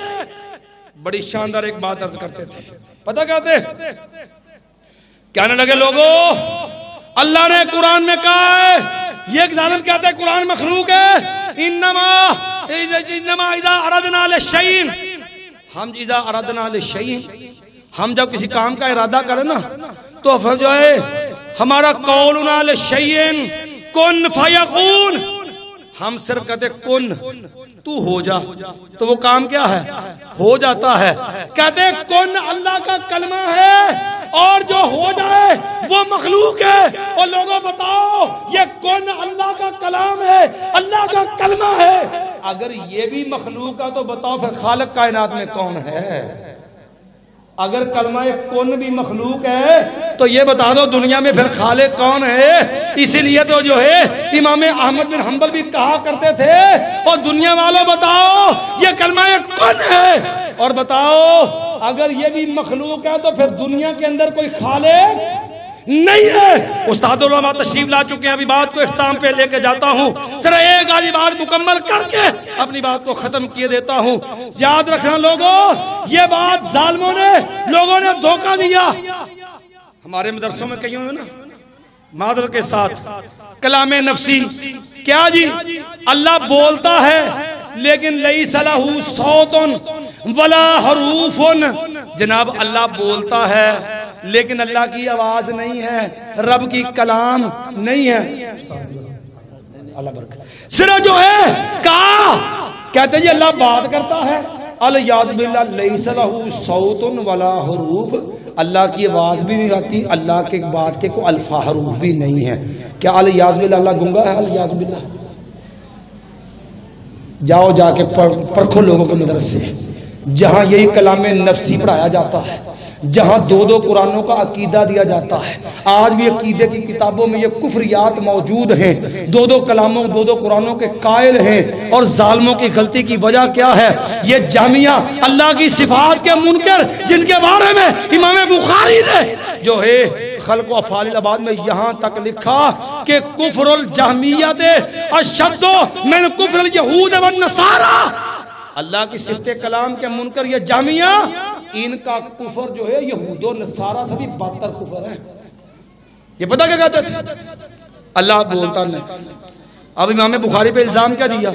بڑی شاندار ایک بات عرض کرتے تھے، پتہ کہتے کہنے لگے لوگوں اللہ نے قرآن میں کہا ہے، یہ ایک ظالم کہتے ہیں قرآن مخلوق ہے، انما اذا اردنا للشیء، ہم اذا اردنا للشیء، ہم جب کسی کام کا ارادہ کریں نا تو پھر جو ہے ہمارا قولنا للشیء کن فیکون، ہم صرف کہتے کن تو ہو جا، تو وہ کام کیا ہے؟ ہو جاتا ہے۔ کہتے کن اللہ کا کلمہ ہے اور جو ہو جائے وہ مخلوق ہے۔ اور لوگوں بتاؤ یہ کن اللہ کا کلام ہے، اللہ کا کلمہ ہے، اگر یہ بھی مخلوق ہے تو بتاؤ پھر خالق کائنات میں کون ہے؟ اگر کلمہ کن بھی مخلوق ہے تو یہ بتا دو دنیا میں پھر خالق کون ہے؟ اسی لیے تو جو ہے امام احمد بن حنبل بھی کہا کرتے تھے اور دنیا والوں بتاؤ یہ کلمہ کن ہے، اور بتاؤ اگر یہ بھی مخلوق ہے تو پھر دنیا کے اندر کوئی خالق نہیں ہے۔ استاد علماء تشریف لا چکے ہیں، ابھی بات کو اختتام پہ لے کے جاتا ہوں، صرف ایک آدھی بات مکمل کر کے اپنی بات کو ختم کیے دیتا ہوں۔ یاد رکھنا لوگوں یہ بات ظالموں نے لوگوں نے دھوکہ دیا۔ ہمارے مدرسوں میں کہیں ہوئے نا معذرت کے ساتھ کلام نفسی، کیا جی اللہ بولتا ہے لیکن لیس لہ صوت ولا حروف، جناب اللہ بولتا ہے لیکن اللہ کی آواز نہیں ہے، رب کی کلام نہیں ہے۔ اللہ برکت صرف جو ہے کہا کہتے ہیں اللہ بات کرتا ہے، الیاذ باللہ لیس لہ صوت ولا حروف، اللہ کی آواز بھی نہیں آتی، اللہ کے بات کے کوئی الفا حروف بھی نہیں ہے۔ کیا الیاذ باللہ اللہ گنگا ہے؟ الیاذ باللہ جاؤ جا کے پرکھو لوگوں کے مدرسے جہاں یہی کلام نفسی پڑھایا جاتا ہے، جہاں دو دو قرآنوں کا عقیدہ دیا جاتا ہے، آج بھی عقیدے کی کتابوں میں یہ کفریات موجود ہیں، دو دو کلاموں دو دو قرآنوں کے قائل ہیں۔ اور ظالموں کی غلطی کی وجہ کیا ہے؟ یہ جامعہ اللہ کی صفات کے منکر جن کے بارے میں امام بخاری نے جو ہے خلق و افعال العباد میں یہاں تک لکھا کہ کفر الجہمیت اشد من کفر الیہود والنصارى، اللہ کی صفت کلام کے منکر یہ جامعہ ان کا کفر جو ہے یہود و نصارہ سے بھی بدتر کفر ہے۔ یہ پتہ کیا کہتے تھے؟ اللہ بولتا نہیں۔ اب امام بخاری پہ الزام کیا دیا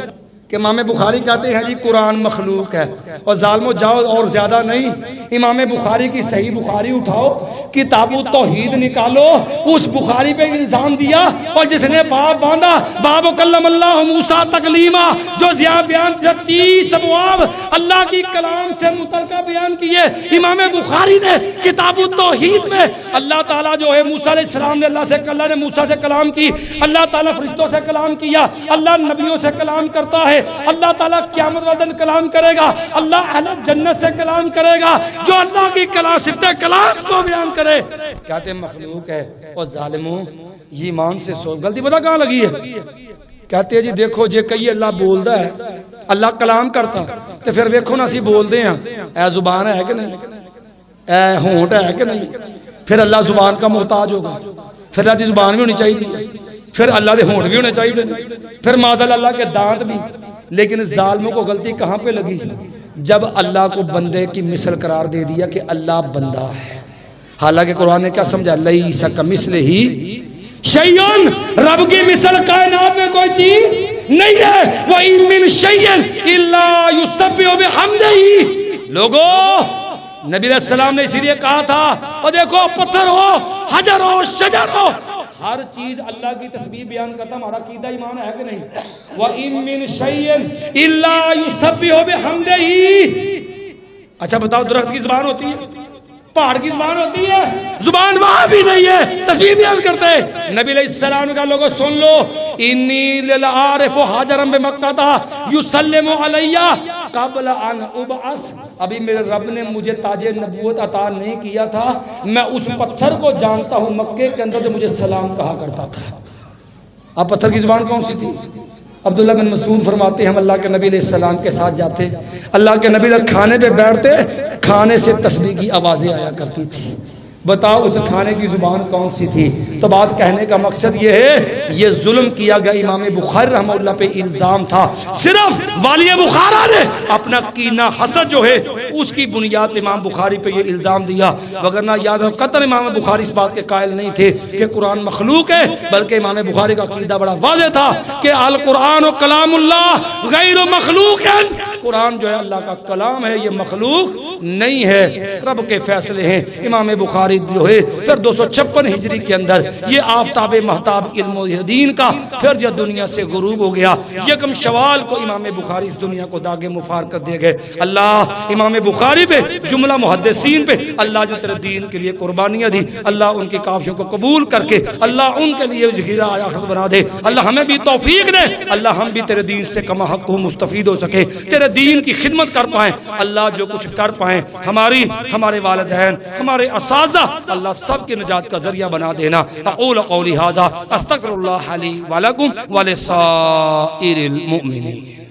کہ امام بخاری کہتے ہیں جی قرآن مخلوق ہے، اور ظالموں جاؤ اور زیادہ نہیں، امام بخاری کی صحیح بخاری اٹھاؤ، کتاب التوحید نکالو، اس بخاری پہ الزام دیا، اور جس نے باب باندھا باب کلم اللہ موسیٰ تکلیما، جو ضیاء بیان 30 ابواب اللہ کی کلام سے متعلقہ بیان کیے، امام بخاری نے کتاب التوحید میں اللہ تعالیٰ جو ہے موسیٰ علیہ السلام نے اللہ نے موسیٰ سے کلام کی، اللہ تعالیٰ فرشتوں سے کلام کیا، اللہ نبیوں سے کلام کرتا ہے، اللہ تعالیٰ قیامت والے دن کلام کرے گا، اللہ اہل جنت سے کلام کرے گا، جو اللہ کی کلام صفت کلام کو بیان کرے کہتے ہیں مخلوق ہے۔ اور ظالموں یہ ایمان سے سو غلطی پتہ کہاں لگی ہے؟ کہتے ہیں جی دیکھو جے کہیے اللہ بولدا ہے، اللہ کلام کرتا تو پھر ویکھو نا اسی بولدے ہیں، اے زبان ہے کہ نہیں، اے ہونٹ ہے کہ نہیں، پھر اللہ زبان کا محتاج ہوگا، پھر اللہ دی زبان بھی ہونی چاہیے، پھر اللہ دے ہونٹ بھی ہونے چاہیے، پھر معاذ اللہ کے دانت بھی۔ لیکن ظالموں کو غلطی کہاں پہ لگی؟ جب اللہ کو بندے کی مثل قرار دے دیا کہ اللہ بندہ ہے، حالانکہ قرآن نے کیا سمجھا؟ لیس کمثلہ شیء، رب کی مثل کائنات میں کوئی چیز نہیں ہے، وَإِن مِّن شَيْءٍ إِلَّا يُسَبِّحُ بِحَمْدِهِ۔ لوگوں نبی علیہ السلام نے اسی لیے کہا تھا، اور دیکھو پتھر ہو، حجر ہو، شجر ہو، ہر چیز اللہ کی تسبیح بیان کرتا۔ ہمارا عقیدہ ایمان ہے کہ نہیں؟ وَإِن مِّن شَيْءٍ إِلَّا يُسَبِّحُ بِحَمْدِهِ۔ اچھا بتاؤ درخت کی زبان ہوتی ہے، پہاڑ کی زبان ہوتی ہے، زبان وہاں بھی نہیں ہے، تسبیح بیان کرتے ہیں۔ نبی علیہ السلام کا لوگوں سن لو، انی للعارف حاجرا بمکہ یسلم علی قبل ان ابعث، ابھی میرے رب نے مجھے تاج نبوت عطا نہیں کیا تھا، میں اس پتھر کو جانتا ہوں مکے کے اندر جو مجھے سلام کہا کرتا تھا۔ اب پتھر کی زبان کون سی تھی؟ عبداللہ بن مسعود فرماتے ہیں ہم اللہ کے نبی علیہ السلام کے ساتھ جاتے، اللہ کے نبی کھانے پہ بیٹھتے، کھانے سے تسبیح کی آوازیں آیا کرتی تھی، بتاؤ اس کھانے کی زبان کون سی تھی؟ تو بات کہنے کا مقصد یہ ہے یہ ظلم کیا گیا امام بخاری رحمہ اللہ پہ الزام تھا، صرف والی بخارا نے اپنا کینہ حسد جو ہے اس کی بنیاد امام بخاری پہ یہ الزام دیا، وگرنہ یاد رکھو قطر امام بخاری اس بات کے قائل نہیں تھے کہ قرآن مخلوق ہے، بلکہ امام بخاری کا عقیدہ بڑا واضح تھا کہ القرآن و کلام اللہ غیر مخلوق ہے، قرآن جو ہے اللہ کا کلام ہے، یہ مخلوق نہیں ہے، رب کے فیصلے ہیں۔ امام بخاری جو ہے پھر 256 ہجری کے اندر یہ آفتاب مہتاب علم و دین کا پھر جو دنیا سے غروب ہو گیا، یکم شوال کو امام بخاری اس دنیا کو داغ مفارقت دے گئے۔ اللہ امام بخاری پہ جملہ محدثین پہ اللہ جو تیرے دین کے لیے قربانیاں دی، اللہ ان کی کاوشوں کو قبول کر کے اللہ ان کے لیے ذخیرہ آخرت بنا دے، اللہ ہمیں بھی توفیق دے، اللہ ہم بھی تیرے دین سے کما حق کو مستفید ہو سکے، تیرے دین کی خدمت کر پائیں، اللہ جو کچھ کر پائیں، ہمارے والدین، ہمارے اساتذہ، اللہ سب کی نجات کا ذریعہ بنا دینا۔ اقول قولی ھذا استغفر اللہ لی ولکم ولسائر المؤمنین۔